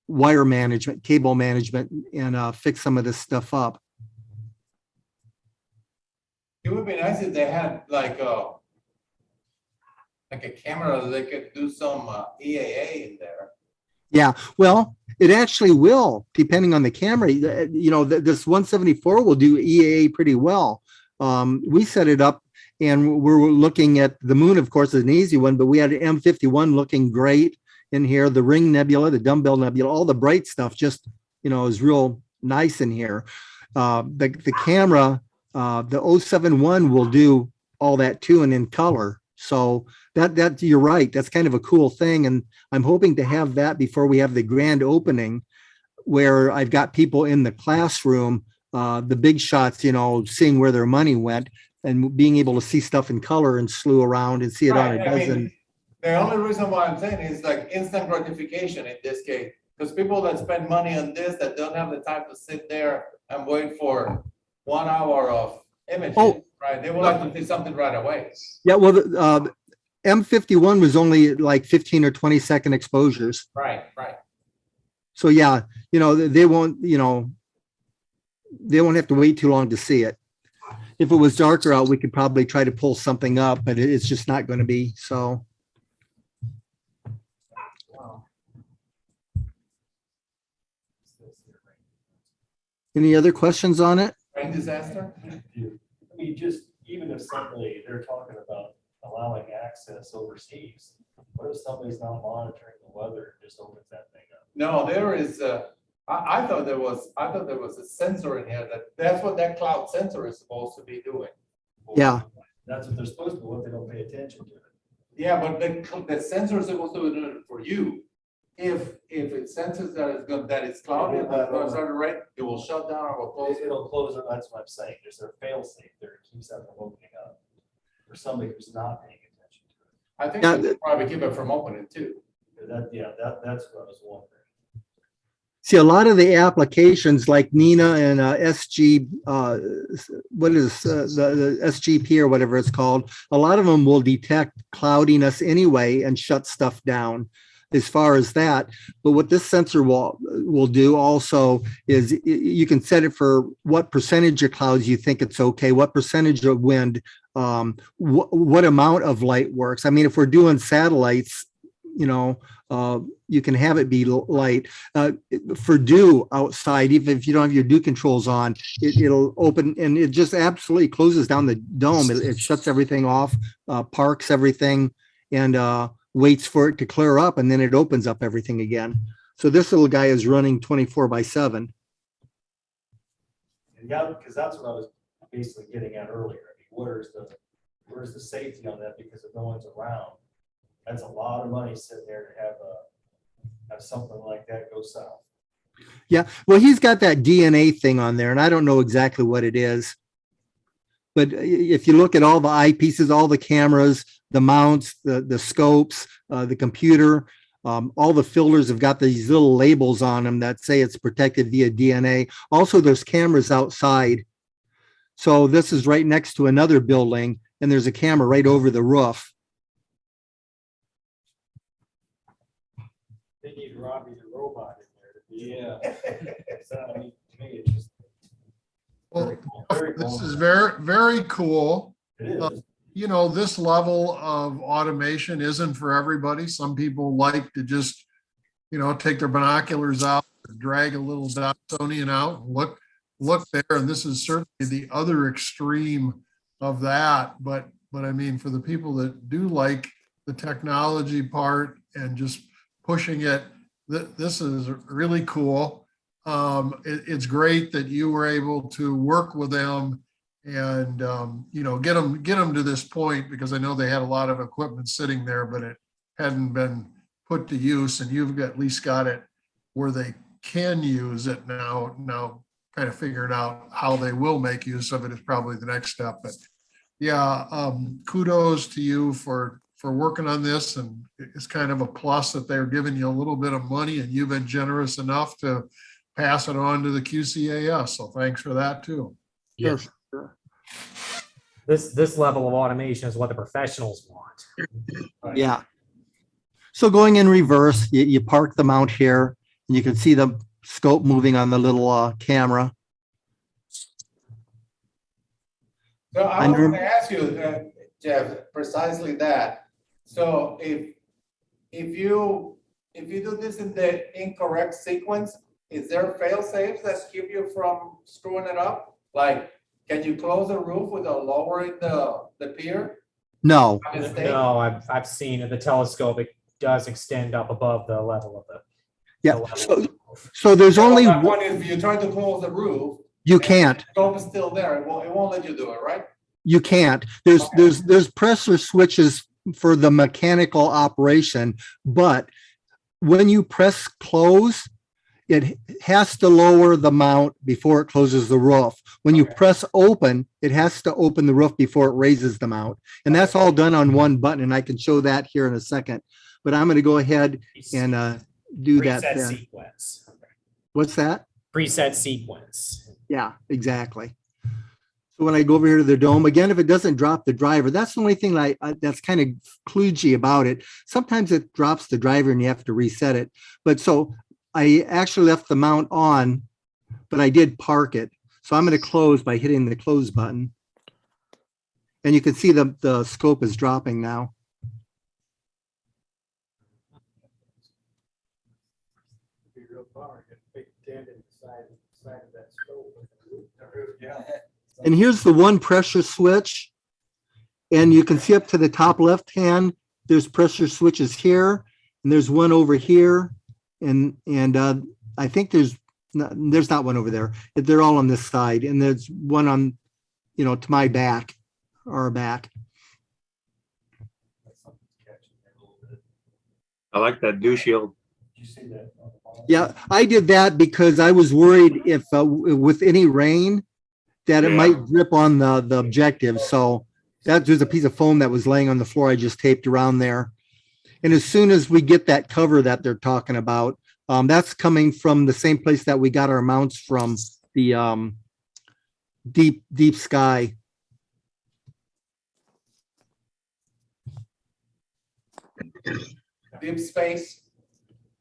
wire management, cable management, and fix some of this stuff up. It would be nice if they had like a camera that they could do some EAA in there. Yeah, well, it actually will, depending on the camera. You know, this 174 will do EAA pretty well. We set it up and we're looking at the moon, of course, is an easy one, but we had an M51 looking great in here. The Ring Nebula, the Dumbbell Nebula, all the bright stuff just, you know, is real nice in here. The camera, the 071 will do all that too and in color. So that you're right. That's kind of a cool thing. And I'm hoping to have that before we have the grand opening where I've got people in the classroom, the big shots, you know, seeing where their money went and being able to see stuff in color and slew around and see it on a dozen. The only reason why I'm saying is like instant gratification in this case, because people that spend money on this that don't have the time to sit there and wait for 1 hour of imaging, right? They would like to see something right away. Yeah, well, the M51 was only like 15 or 20 second exposures. Right, right. So yeah, you know, they won't have to wait too long to see it. If it was darker out, we could probably try to pull something up, but it's just not going to be. So. Any other questions on it? Rain disaster? I mean, just even if somebody, they're talking about allowing access overseas, what if somebody's not monitoring the weather and just opens that thing up? No, there is I thought there was a sensor in here that's what that cloud sensor is supposed to be doing. Yeah. That's what they're supposed to do, what they don't pay attention to it. Yeah, but the sensor is supposed to do it for you. If it senses that it's cloudy and it's going to start to rain, it will shut down or will close. It'll close it. That's what I'm saying. There's a fail safe there that keeps that from opening up for somebody who's not paying attention to it. I think they'll probably keep it from opening too. That's what I was wondering. See, a lot of the applications like Nina and SG, what is the SGP or whatever it's called, a lot of them will detect cloudiness anyway and shut stuff down as far as that. But what this sensor will do also is you can set it for what percentage of clouds you think it's okay, what percentage of wind, what amount of light works. I mean, if we're doing satellites, you know, you can have it be light. For dew outside, even if you don't have your dew controls on, it'll open and it just absolutely closes down the dome. It shuts everything off, parks everything, and waits for it to clear up, and then it opens up everything again. So this little guy is running 24/7. Yeah, because that's what I was basically getting at earlier. I mean, where's the safety on that? Because if no one's around, that's a lot of money sitting there to have something like that go south. Yeah, well, he's got that DNA thing on there, and I don't know exactly what it is. But if you look at all the eyepieces, all the cameras, the mounts, the scopes, the computer, all the filters have got these little labels on them that say it's protected via DNA. Also, there's cameras outside. So this is right next to another building, and there's a camera right over the roof. They need Robbie the robot in there to be. Yeah. So, I mean, to me, it's just. Well, this is very, very cool. It is. You know, this level of automation isn't for everybody. Some people like to just, you know, take their binoculars out, drag a little Dawsonian out, look there. And this is certainly the other extreme of that. But I mean, for the people that do like the technology part and just pushing it, this is really cool. It's great that you were able to work with them And, get them to this point, because I know they had a lot of equipment sitting there, but it hadn't been put to use, and you've at least got it where they can use it now. Now kind of figuring out how they will make use of it is probably the next step. But yeah, kudos to you for working on this, and it's kind of a plus that they're giving you a little bit of money, and you've been generous enough to pass it on to the QCAS. So thanks for that too. Yes. This level of automation is what the professionals want. Yeah. So going in reverse, you park the mount here, and you can see the scope moving on the little camera. So I was going to ask you, Jeff, precisely that. So if you do this in the incorrect sequence, is there fail safes that keep you from screwing it up? Like, can you close the roof without lowering the pier? No. No, I've seen it. The telescope, it does extend up above the level of the. Yeah. So there's only My point is, if you try to close the roof, you can't. the scope is still there. It won't let you do it, right? You can't. There's pressure switches for the mechanical operation, but when you press close, it has to lower the mount before it closes the roof. When you press open, it has to open the roof before it raises the mount. And that's all done on one button, and I can show that here in a second. But I'm going to go ahead and do that Preset then. sequence. What's that? Preset sequence. Yeah, exactly. So when I go over here to the dome, again, if it doesn't drop the driver, that's the only thing that's kind of kludgy about it. Sometimes it drops the driver and you have to reset it. But so I actually left the mount on, but I did park it. So I'm going to close by hitting the close button. And you can see the scope is dropping now. And here's the one pressure switch. And you can see up to the top left hand, there's pressure switches here, and there's one over here. And I think there's not one over there. They're all on this side. And there's one on, to my back, our back. I like that dew shield. Yeah, I did that because I was worried if with any rain that it might drip on the objective. So there's a piece of foam that was laying on the floor. I just taped around there. And as soon as we get that cover that they're talking about, that's coming from the same place that we got our mounts from, the deep sky. Deep space.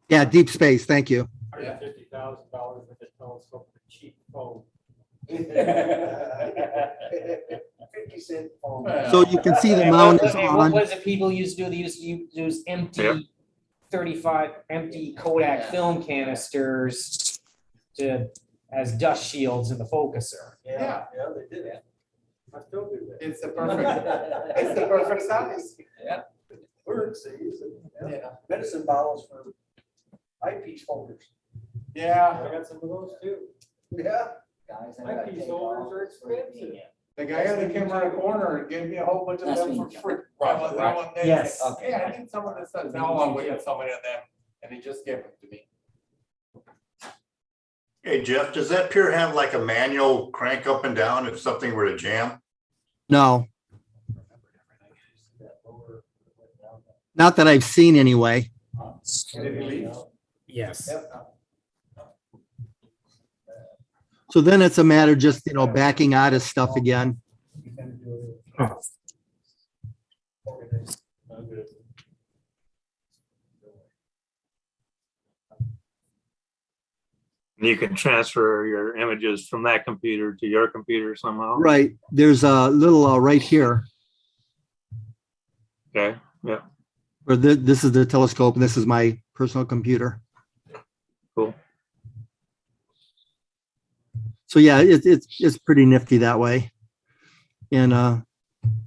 Yeah, deep space. Thank you. $150,000 with a telescope for cheap phone. 50-cent phone. So you can see the mount is What on. was it people used to do? They used to use empty 35 empty Kodak film canisters as dust shields in the focuser. Yeah, they did that. I still do that. It's the perfect size. Yeah. Works. Medicine bottles for eyepiece holders. Yeah. I got some of those too. Yeah. Guys, eyepiece holders are expensive. The guy that came around the corner and gave me a whole bunch of them for free. Yes. Yeah, I need someone that says, no, we got so many of them, and he just gave them to me. Hey, Jeff, does that pier have like a manual crank up and down if something were to jam? No. Not that I've seen anyway. Yes. So then it's a matter just, backing out of stuff again. You can transfer your images from that computer to your computer somehow. Right. There's a little right here. Okay. Yeah. Or this is the telescope, and this is my personal computer. Cool. So yeah, it's pretty nifty that way. And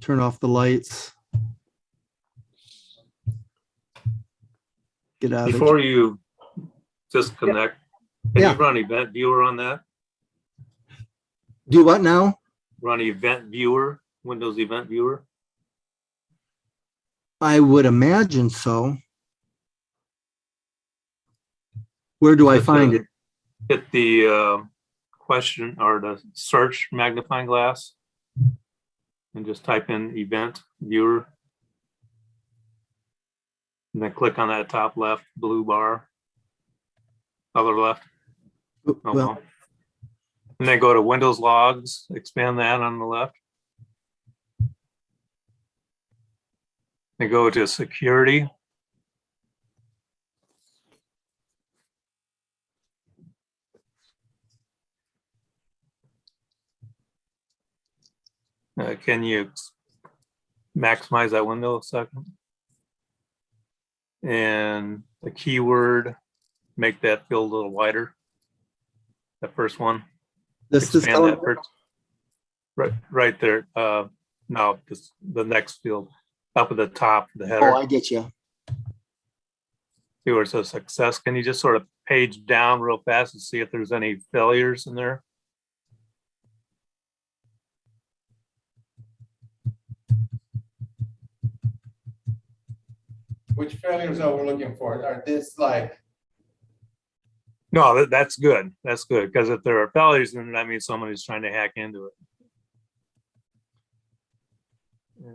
turn off the lights. Get out of there. Before you disconnect, can Yeah. you run event viewer on that? Do what now? run Event Viewer, Windows Event Viewer? I would imagine so. Where do I find it? Hit the question or the search magnifying glass and just type in Event Viewer. And then click on that top left blue bar. Other left. Oh, well. And then go to Windows Logs, expand that on the left. Then go to Security. Can you maximize that window a second? And the keyword, make that field a little wider. That first one. This Expand that first. Right there. No, this, the next field up at the top, the header. Oh, I get you. See where it says success. Can you just sort of page down real fast and see if there's any failures in there? Which failures are we looking for? Are this like? No, that's good. That's good. Because if there are failures, then that means somebody's trying to hack into it.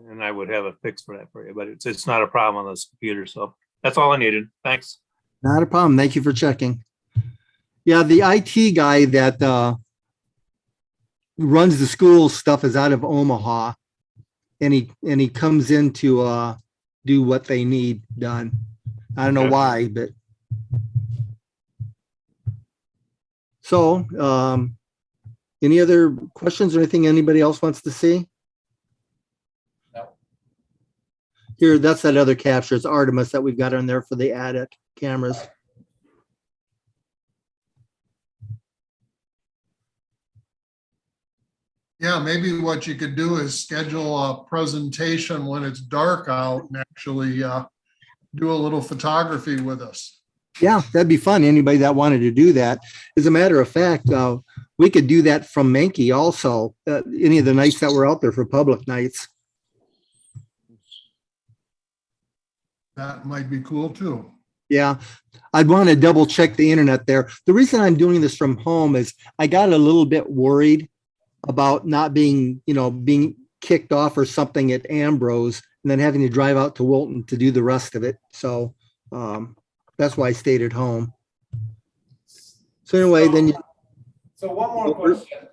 And I would have a fix for that for you, but it's not a problem on this computer. So that's all I needed. Thanks. Not a problem. Thank you for checking. Yeah, the IT guy that runs the school stuff is out of Omaha, and he comes in to do what they need done. I don't know why, but so any other questions or anything anybody else wants to see? No. Here, that's that other capture. It's Artemis that we've got on there for the attic cameras. Yeah, maybe what you could do is schedule a presentation when it's dark out and actually do a little photography with us. Yeah, that'd be fun. Anybody that wanted to do that. As a matter of fact, we could do that from Menke also. Any of the nights that were out there for public nights. That might be cool too. Yeah, I'd want to double check the internet there. The reason I'm doing this from home is I got a little bit worried about not being, being kicked off or something at Ambrose and then having to drive out to Wilton to do the rest of it. So that's why I stayed at home. So anyway, then. So one more question.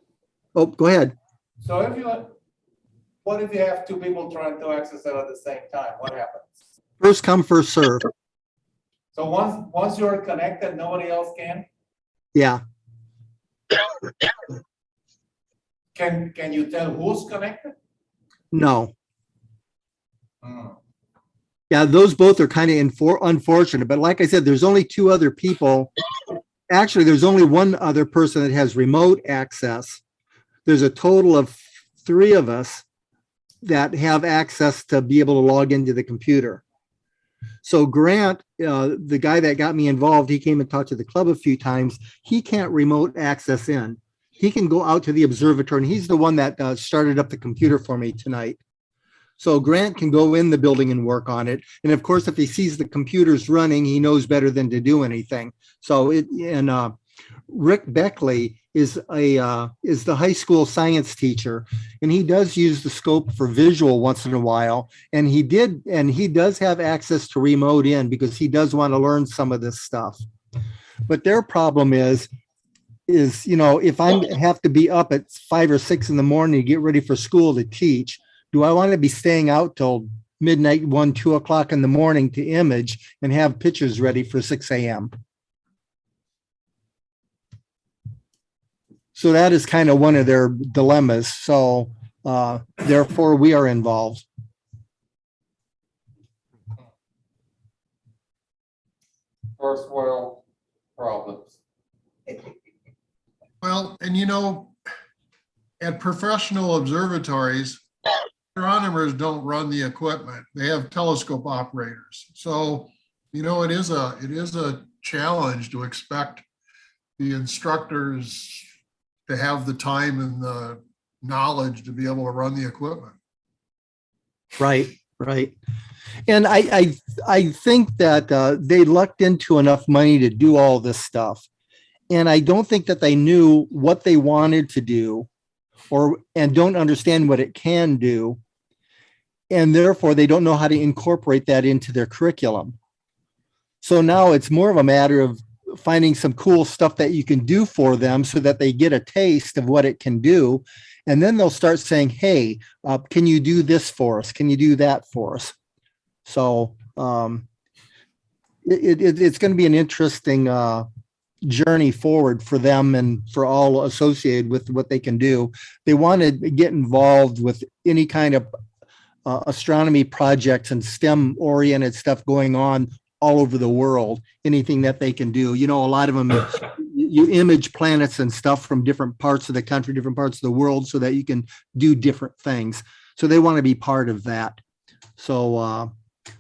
Oh, go ahead. So what if you have two people trying to access it at the same time? What happens? First come, first serve. So once you're connected, nobody else can? Yeah. Can you tell who's connected? No. Yeah, those both are kind of unfortunate. But like I said, there's only two other people. Actually, there's only one other person that has remote access. There's a total of 3 of us that have access to be able to log into the computer. So Grant, the guy that got me involved, he came and talked to the club a few times. He can't remote access in. He can go out to the observatory, and he's the one that started up the computer for me tonight. So Grant can go in the building and work on it. And of course, if he sees the computers running, he knows better than to do anything. So Rick Beckley is the high school science teacher, and he does use the scope for visual once in a while. And he does have access to remote in because he does want to learn some of this stuff. But their problem is if I have to be up at 5 or 6 in the morning to get ready for school to teach, do I want to be staying out till midnight, 1, 2 o'clock in the morning to image and have pictures ready for 6 a.m.? So that is kind of one of their dilemmas. So therefore we are involved. First world problems. Well, and at professional observatories, astronomers don't run the equipment. They have telescope operators. So, it is a challenge to expect the instructors to have the time and the knowledge to be able to run the equipment. Right, right. And I think that they lucked into enough money to do all this stuff. And I don't think that they knew what they wanted to do and don't understand what it can do. And therefore, they don't know how to incorporate that into their curriculum. So now it's more of a matter of finding some cool stuff that you can do for them so that they get a taste of what it can do. And then they'll start saying, hey, can you do this for us? Can you do that for us? So it's going to be an interesting journey forward for them and for all associated with what they can do. They want to get involved with any kind of astronomy projects and STEM oriented stuff going on all over the world, anything that they can do. You know, a lot of them, you image planets and stuff from different parts of the country, different parts of the world, so that you can do different things. So they want to be part of that. So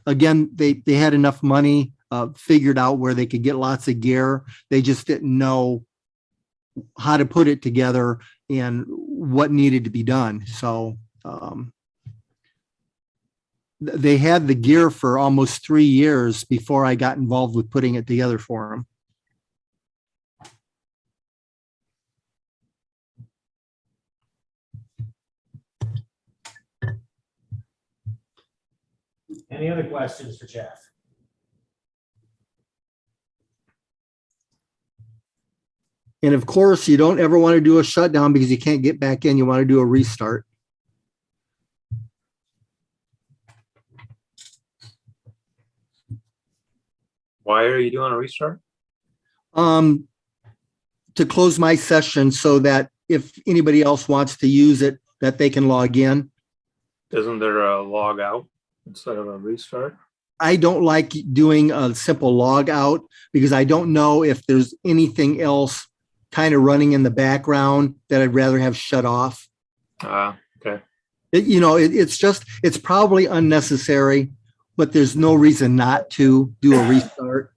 again, they had enough money, figured out where they could get lots of gear. They just didn't know how to put it together and what needed to be done. So they had the gear for almost 3 years before I got involved with putting it together for them. Any other questions for Jeff? And of course, you don't ever want to do a shutdown because you can't get back in. You want to do a restart. Why are you doing a restart? To close my session so that if anybody else wants to use it, that they can log in. Isn't there a log out instead of a restart? I don't like doing a simple log out because I don't know if there's anything else kind of running in the background that I'd rather have shut off. Okay. It's probably unnecessary, but there's no reason not to do a restart.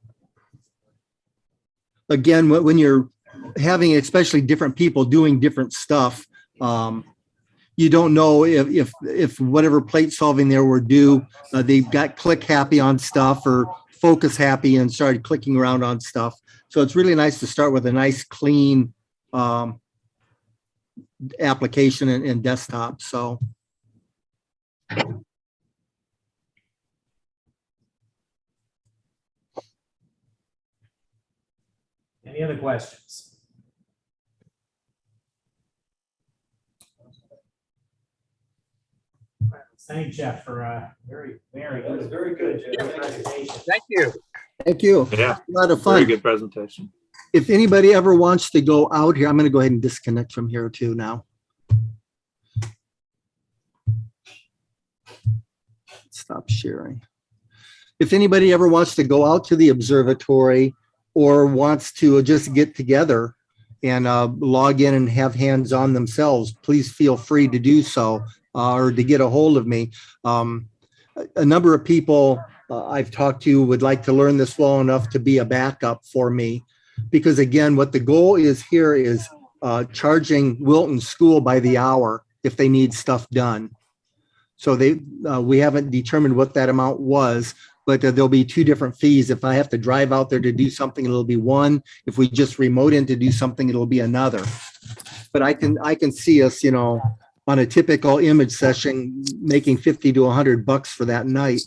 Again, when you're having especially different people doing different stuff, you don't know if whatever plate solving there were due, they got click happy on stuff or focus happy and started clicking around on stuff. So it's really nice to start with a nice clean application and desktop. So. Any other questions? All right, let's thank Jeff for a very good. Very good, Jeff. Presentation. Thank you. Thank you. Yeah. A lot of fun. Very good presentation. If anybody ever wants to go out here, I'm going to go ahead and disconnect from here too now. Stop sharing. If anybody ever wants to go out to the observatory or wants to just get together and log in and have hands on themselves, please feel free to do so or to get a hold of me. A number of people I've talked to would like to learn this well enough to be a backup for me. Because again, what the goal is here is charging Wilton School by the hour if they need stuff done. So we haven't determined what that amount was, but there'll be two different fees. If I have to drive out there to do something, it'll be one. If we just remote in to do something, it'll be another. But I can see us, on a typical image session, making $50 to $100 for that night.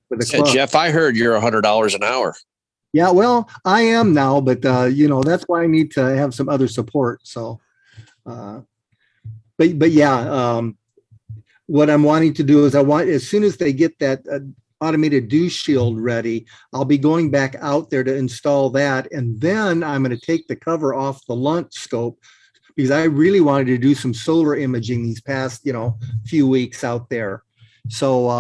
For the club. Jeff, I heard you're $100 an hour. Yeah, well, I am now, but that's why I need to have some other support. So, but yeah, what I'm wanting to do is as soon as they get that automated dew shield ready, I'll be going back out there to install that. And then I'm going to take the cover off the Lunt scope because I really wanted to do some solar imaging these past, few weeks out there. So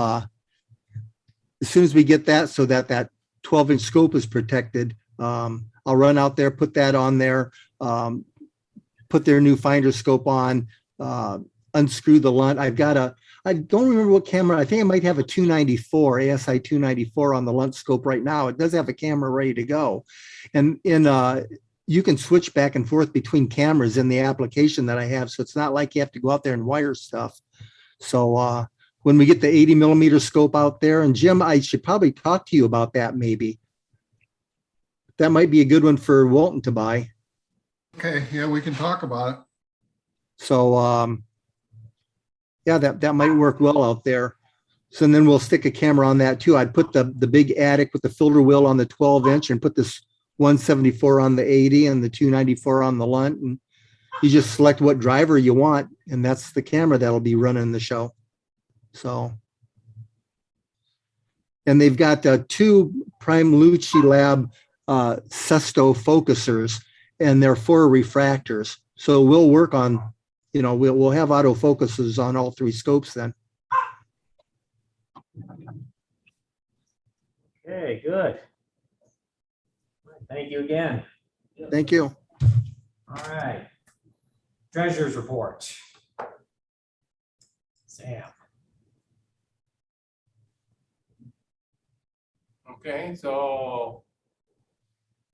as soon as we get that, so that 12-inch scope is protected, I'll run out there, put that on there, put their new finder scope on, unscrew the Lunt. I don't remember what camera, I think I might have a 294, ASI 294 on the Lunt scope right now. It does have a camera ready to go. And you can switch back and forth between cameras in the application that I have. So it's not like you have to go out there and wire stuff. So when we get the 80 millimeter scope out there, and Jim, I should probably talk to you about that maybe. That might be a good one for Walton to buy. Okay, yeah, we can talk about it. So yeah, that might work well out there. So then we'll stick a camera on that too. I'd put the big attic with the filter wheel on the 12-inch and put this 174 on the 80 and the 294 on the Lunt. And you just select what driver you want, and that's the camera that'll be running the show. So, and they've got 2 Prime Lucci Lab Sesto focusers, and they're 4 refractors. So we'll work on, you know, we'll have autofocuses on all 3 scopes then. Okay, good. Thank you again. Thank you. All right. Treasurer's report. Sam. Okay, so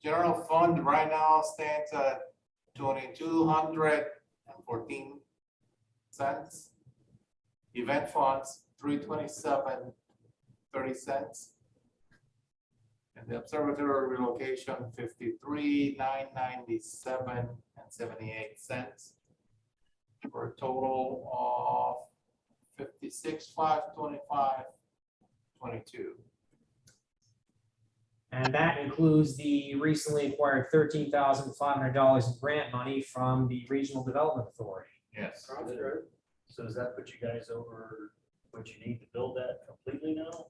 general fund right now stands at 2,214 cents. Event funds 327.30 cents. And the observatory relocation 53,997.78 cents. For a total of 56,525.22. And that includes the recently acquired $13,500 in grant money from the Regional Development Authority. Yes. So does that put you guys over what you need to build that completely now?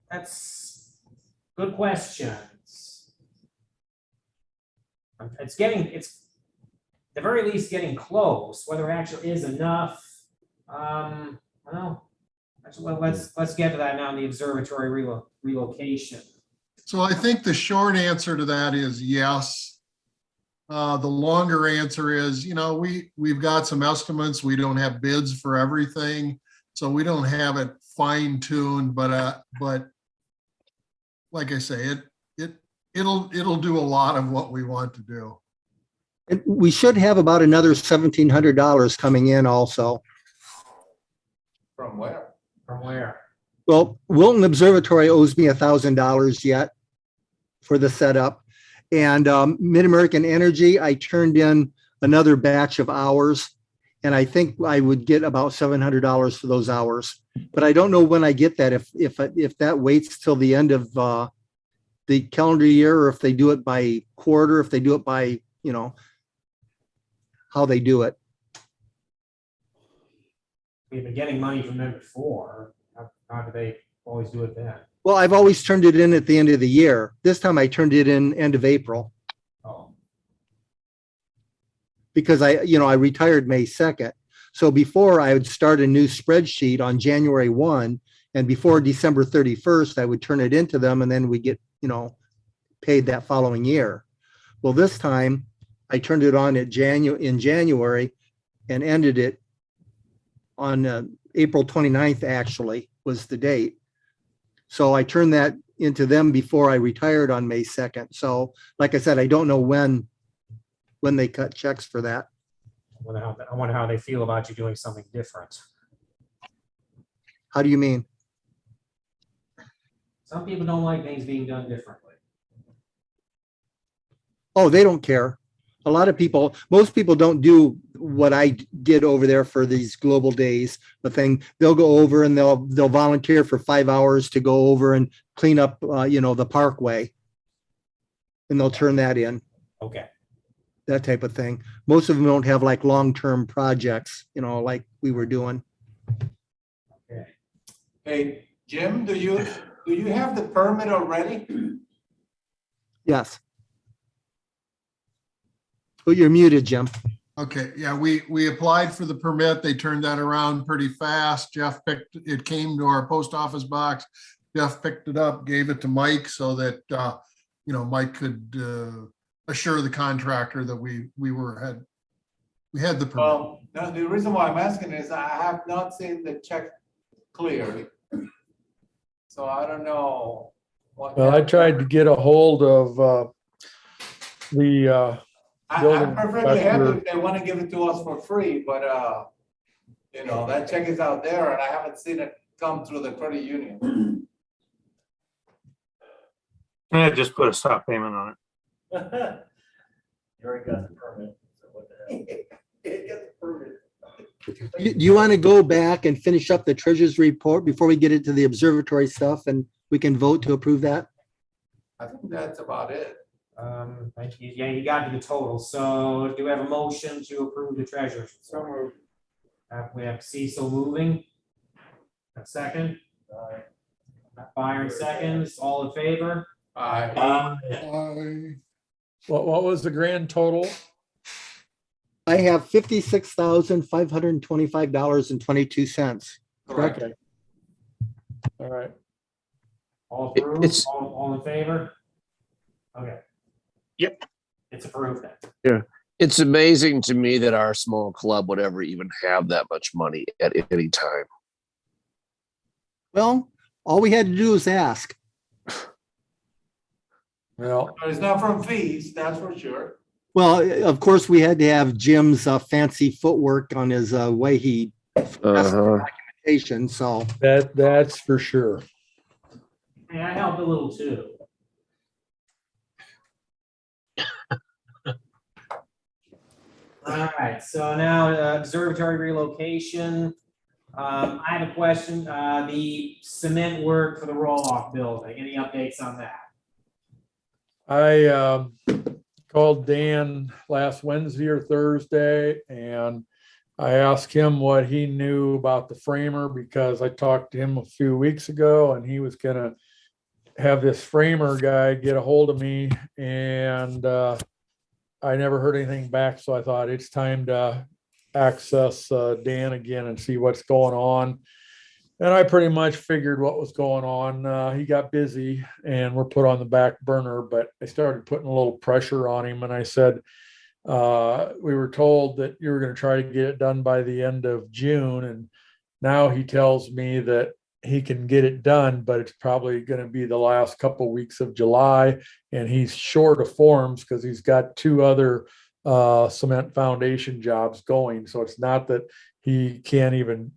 That's good questions. It's at the very least getting close. Whether it actually is enough, well, actually, let's get to that now in the observatory relocation. So I think the short answer to that is yes. The longer answer is, you know, we've got some estimates. We don't have bids for everything, so we don't have it fine tuned. But like I say, it'll do a lot of what we want to do. We should have about another $1,700 coming in also. From where? From where? Well, Wilton Observatory owes me $1,000 yet for the setup. And Mid-American Energy, I turned in another batch of hours, and I think I would get about $700 for those hours. But I don't know when I get that, if that waits till the end of the calendar year, or if they do it by quarter, if they do it by, you know, how they do it. We've been getting money from them before. How do they always do it then? Well, I've always turned it in at the end of the year. This time I turned it in end of April. Oh. Because I retired May 2nd. So before I would start a new spreadsheet on January 1, and before December 31st, I would turn it into them, and then we get, you know, paid that following year. Well, this time I turned it on in January and ended it on April 29th, actually, was the date. So I turned that into them before I retired on May 2nd. So like I said, I don't know when they cut checks for that. I wonder how they feel about you doing something different. How do you mean? Some people don't like things being done differently. Oh, they don't care. A lot of people, most people don't do what I did over there for these global days. The thing, they'll go over and they'll volunteer for 5 hours to go over and clean up, the parkway, and they'll turn that in. Okay. That type of thing. Most of them don't have like long-term projects, like we were doing. Okay. Hey, Jim, do you have the permit already? Yes. Oh, you're muted, Jim. Okay, yeah, we applied for the permit. They turned that around pretty fast. Jeff it came to our post office box. Jeff picked it up, gave it to Mike so that, Mike could assure the contractor that we had the permit. Well, no, the reason why I'm asking is I have not seen the check cleared. So I don't know. Well, I tried to get a hold of the, I'm perfectly happy inspector- if they want to give it to us for free, but, you know, that check is out there and I haven't seen it come through the credit union. Yeah, just put a stop payment on it. You already got the permit, so what the hell? Do you want to go back and finish up the treasurer's report before we get into the observatory stuff and we can vote to approve that? I think that's about it. Thank you. Yeah, you got to the total. So do we have a motion to approve the treasurer's? So moved. We have Cecil moving. A second. Byron seconds. All in favor? I- what was the grand total? I have $56,525.22. Correct. Okay. All right. All approved? It's- All in favor? Okay. Yep. It's approved then. Yeah. It's amazing to me that our small club would ever even have that much money at any time. Well, all we had to do was ask. Well, But it's not from fees, that's for sure. Well, of course, we had to have Jim's fancy footwork on his way he documentation. So that's for sure. Hey, I helped a little too. All right, so now observatory relocation. I have a question. The cement work for the roll-off building, any updates on that? I called Dan last Wednesday or Thursday, and I asked him what he knew about the framer because I talked to him a few weeks ago, and he was gonna have this framer guy get a hold of me, and I never heard anything back, so I thought it's time to access Dan again and see what's going on. And I pretty much figured what was going on. He got busy and we're put on the back burner, but I started putting a little pressure on him, and I said, we were told that you were going to try to get it done by the end of June. And now he tells me that he can get it done, but it's probably going to be the last couple weeks of July. And he's short of forms because he's got 2 other cement foundation jobs going. So it's not that he can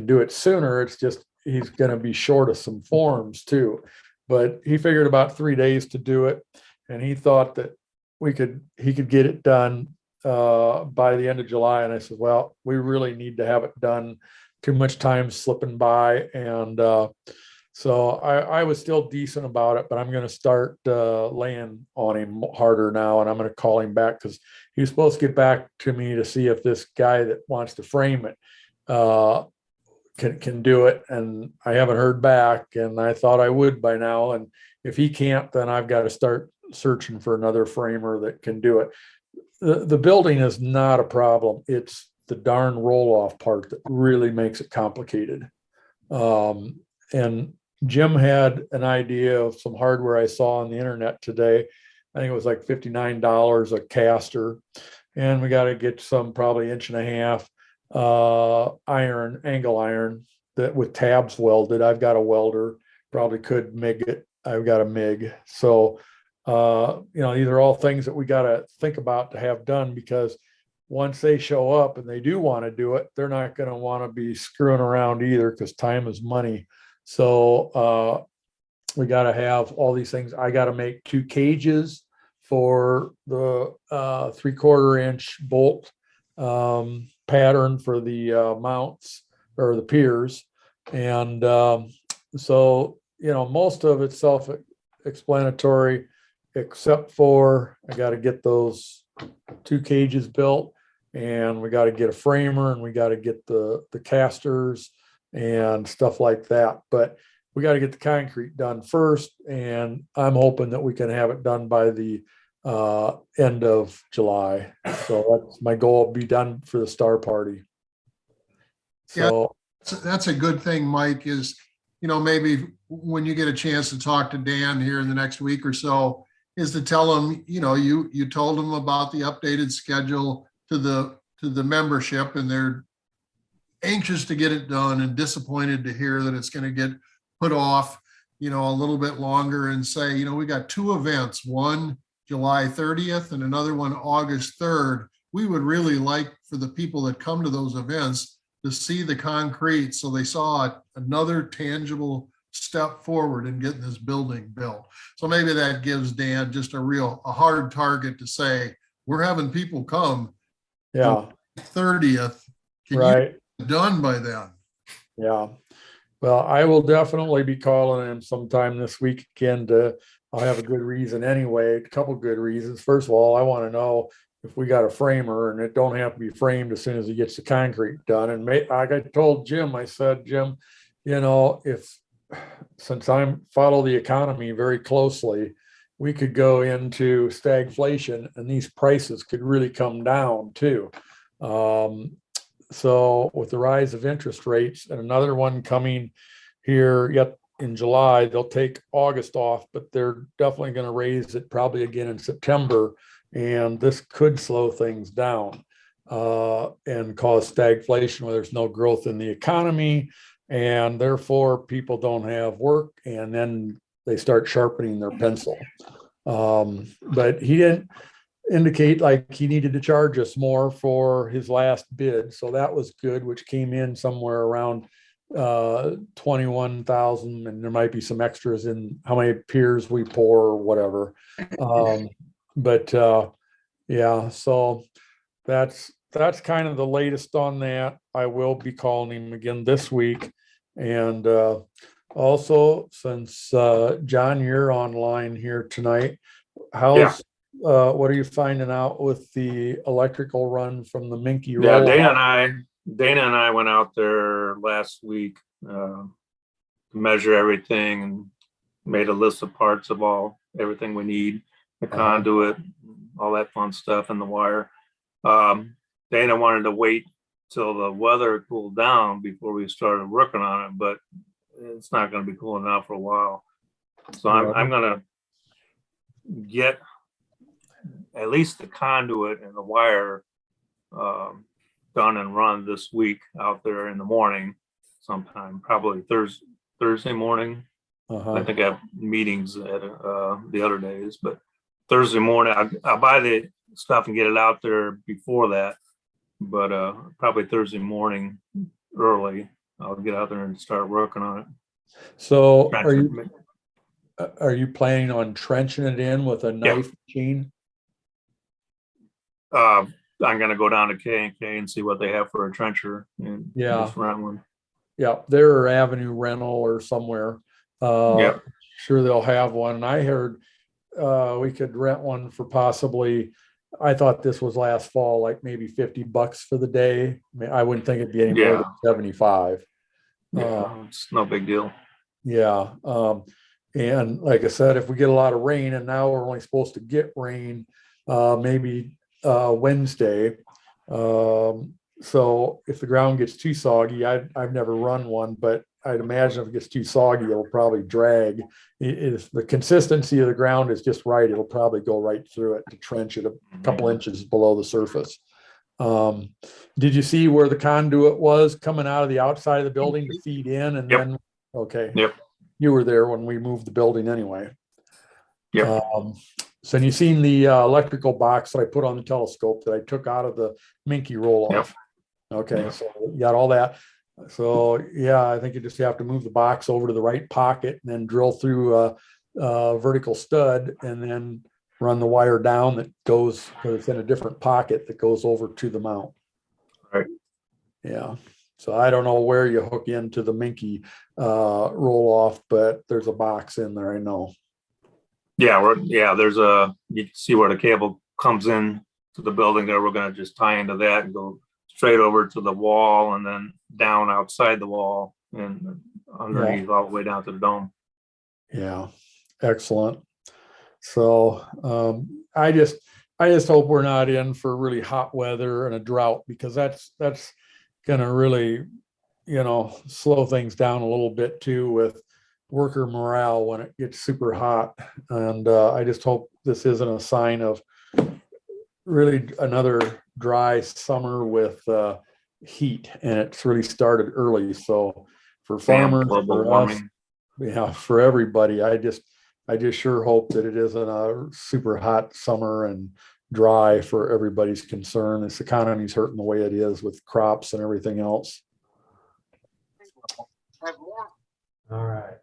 do it sooner. It's just he's going to be short of some forms too. But he figured about 3 days to do it, and he thought that he could get it done by the end of July. And I said, well, we really need to have it done. Too much time slipping by. And so I was still decent about it, but I'm going to start laying on him harder now. And I'm going to call him back because he was supposed to get back to me to see if this guy that wants to frame it can do it. And I haven't heard back, and I thought I would by now. And if he can't, then I've got to start searching for another framer that can do it. The building is not a problem. It's the darn roll-off part that really makes it complicated. And Jim had an idea of some hardware I saw on the internet today. I think it was like $59 a caster. And we got to get some probably 1.5 iron, angle iron that with tabs welded. I've got a welder, probably could MIG it. I've got a MIG. So, these are all things that we got to think about to have done, because once they show up and they do want to do it, they're not going to want to be screwing around either, because time is money. So we got to have all these things. I got to make 2 cages for the 3/4 inch bolt pattern for the mounts or the piers. And so, most of it's self-explanatory, except for I got to get those 2 cages built, and we got to get a framer, and we got to get the casters and stuff like that. But we got to get the concrete done first, and I'm hoping that we can have it done by the end of July. So that's my goal, be done for the star party. So That's a good thing, Mike, is, maybe when you get a chance to talk to Dan here in the next week or so, is to tell him, you told him about the updated schedule to the membership, and they're anxious to get it done and disappointed to hear that it's going to get put off, a little bit longer, and say, we got 2 events. One July 30th and another one August 3rd. We would really like for the people that come to those events to see the concrete so they saw another tangible step forward in getting this building built. So maybe that gives Dan just a hard target to say, we're having people come. Yeah. 30th. Can Right. you be done by then? Yeah. Well, I will definitely be calling him sometime this week again I'll have a good reason anyway, a couple good reasons. First of all, I want to know if we got a framer, and it don't have to be framed as soon as he gets the concrete done. And like I told Jim, I said, Jim, since I follow the economy very closely, we could go into stagflation and these prices could really come down too. So with the rise of interest rates and another one coming here yet in July, they'll take August off, but they're definitely going to raise it probably again in September. And this could slow things down and cause stagflation where there's no growth in the economy. And therefore people don't have work, and then they start sharpening their pencil. But he didn't indicate like he needed to charge us more for his last bid. So that was good, which came in somewhere around 21,000, and there might be some extras in how many piers we pour or whatever. Yeah, so that's kind of the latest on that. I will be calling him again this week. And also, since John, you're online here tonight, what are you finding out with the electrical run from the Menke Yeah, roll? Dana and I went out there last week to measure everything and made a list of parts of everything we need, the conduit, all that fun stuff, and the wire. Dana wanted to wait till the weather cooled down before we started working on it, but it's not going to be cooling down for a while. So I'm going to get at least the conduit and the wire done and run this week out there in the morning sometime, probably Thursday morning. I think I have meetings at the other days, but Thursday morning I'll buy the stuff and get it out there before that. But probably Thursday morning early, I'll get out there and start working on it. So are you planning on trenching it in with a knife machine? I'm going to go down to K&K and see what they have for a trencher and just rent one. Yeah, they're Avenue Rental or somewhere. Sure they'll have one. And I heard we could rent one for possibly, I thought this was last fall, like maybe $50 for the day. I mean, I wouldn't think it'd be any more than 75. It's no big deal. Yeah. And like I said, if we get a lot of rain, and now we're only supposed to get rain maybe Wednesday. So if the ground gets too soggy, I've never run one, but I'd imagine if it gets too soggy, it'll probably drag. If the consistency of the ground is just right, it'll probably go right through it to trench it a couple inches below the surface. Did you see where the conduit was coming out of the outside of the building to feed in? And then, okay. You were there when we moved the building anyway. So you seen the electrical box that I put on the telescope that I took out of the Menke roll off. Okay, so you got all that. So yeah, I think you just have to move the box over to the right pocket and then drill through a vertical stud and then run the wire down that goes, because it's in a different pocket, that goes over to the mount. Right. Yeah. So I don't know where you hook into the Menke roll off, but there's a box in there, I know. There's you can see where the cable comes in to the building there. We're going to just tie into that and go straight over to the wall and then down outside the wall and underneath all the way down to the dome. Yeah, excellent. So I just hope we're not in for really hot weather and a drought, because that's going to really, slow things down a little bit too with worker morale when it gets super hot. And I just hope this isn't a sign of really another dry summer with heat, and it's really started early. So for farmers, for us, for everybody, I just sure hope that it isn't a super hot summer and dry for everybody's concern. This economy's hurting the way it is with crops and everything else. All right.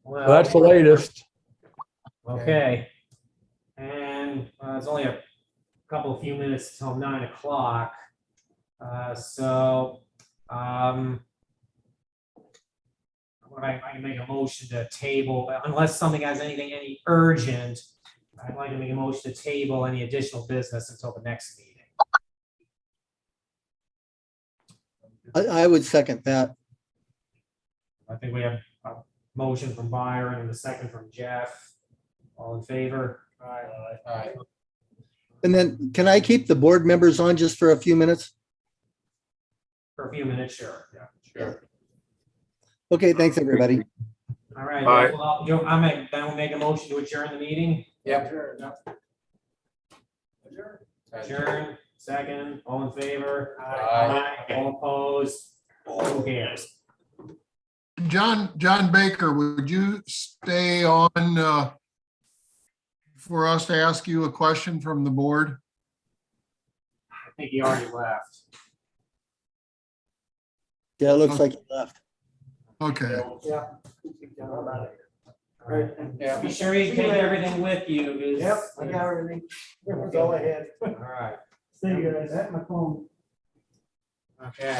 Well, That's the latest. okay. And it's only a few minutes till 9 o'clock. I can make a motion to table, unless something has any urgent, I'd like to make a motion to table any additional business until the next meeting. I would second that. I think we have a motion from Byron and a second from Jeff. All in favor? Aye. And then can I keep the board members on just for a few minutes? For a few minutes, sure. Yeah. Sure. Okay, thanks, everybody. All right. Aye. Well, then we'll make a motion to adjourn the meeting. Yep. Adjourn, second, all in favor? Aye. All opposed? Who cares? John Baker, would you stay on for us to ask you a question from the board? I think he already left. Yeah, it looks like he left. Okay. Yeah. Yeah. Be sure you take everything with you. 'Cause- Yep, I got everything. Go ahead. All right. See you guys. At my phone. Okay.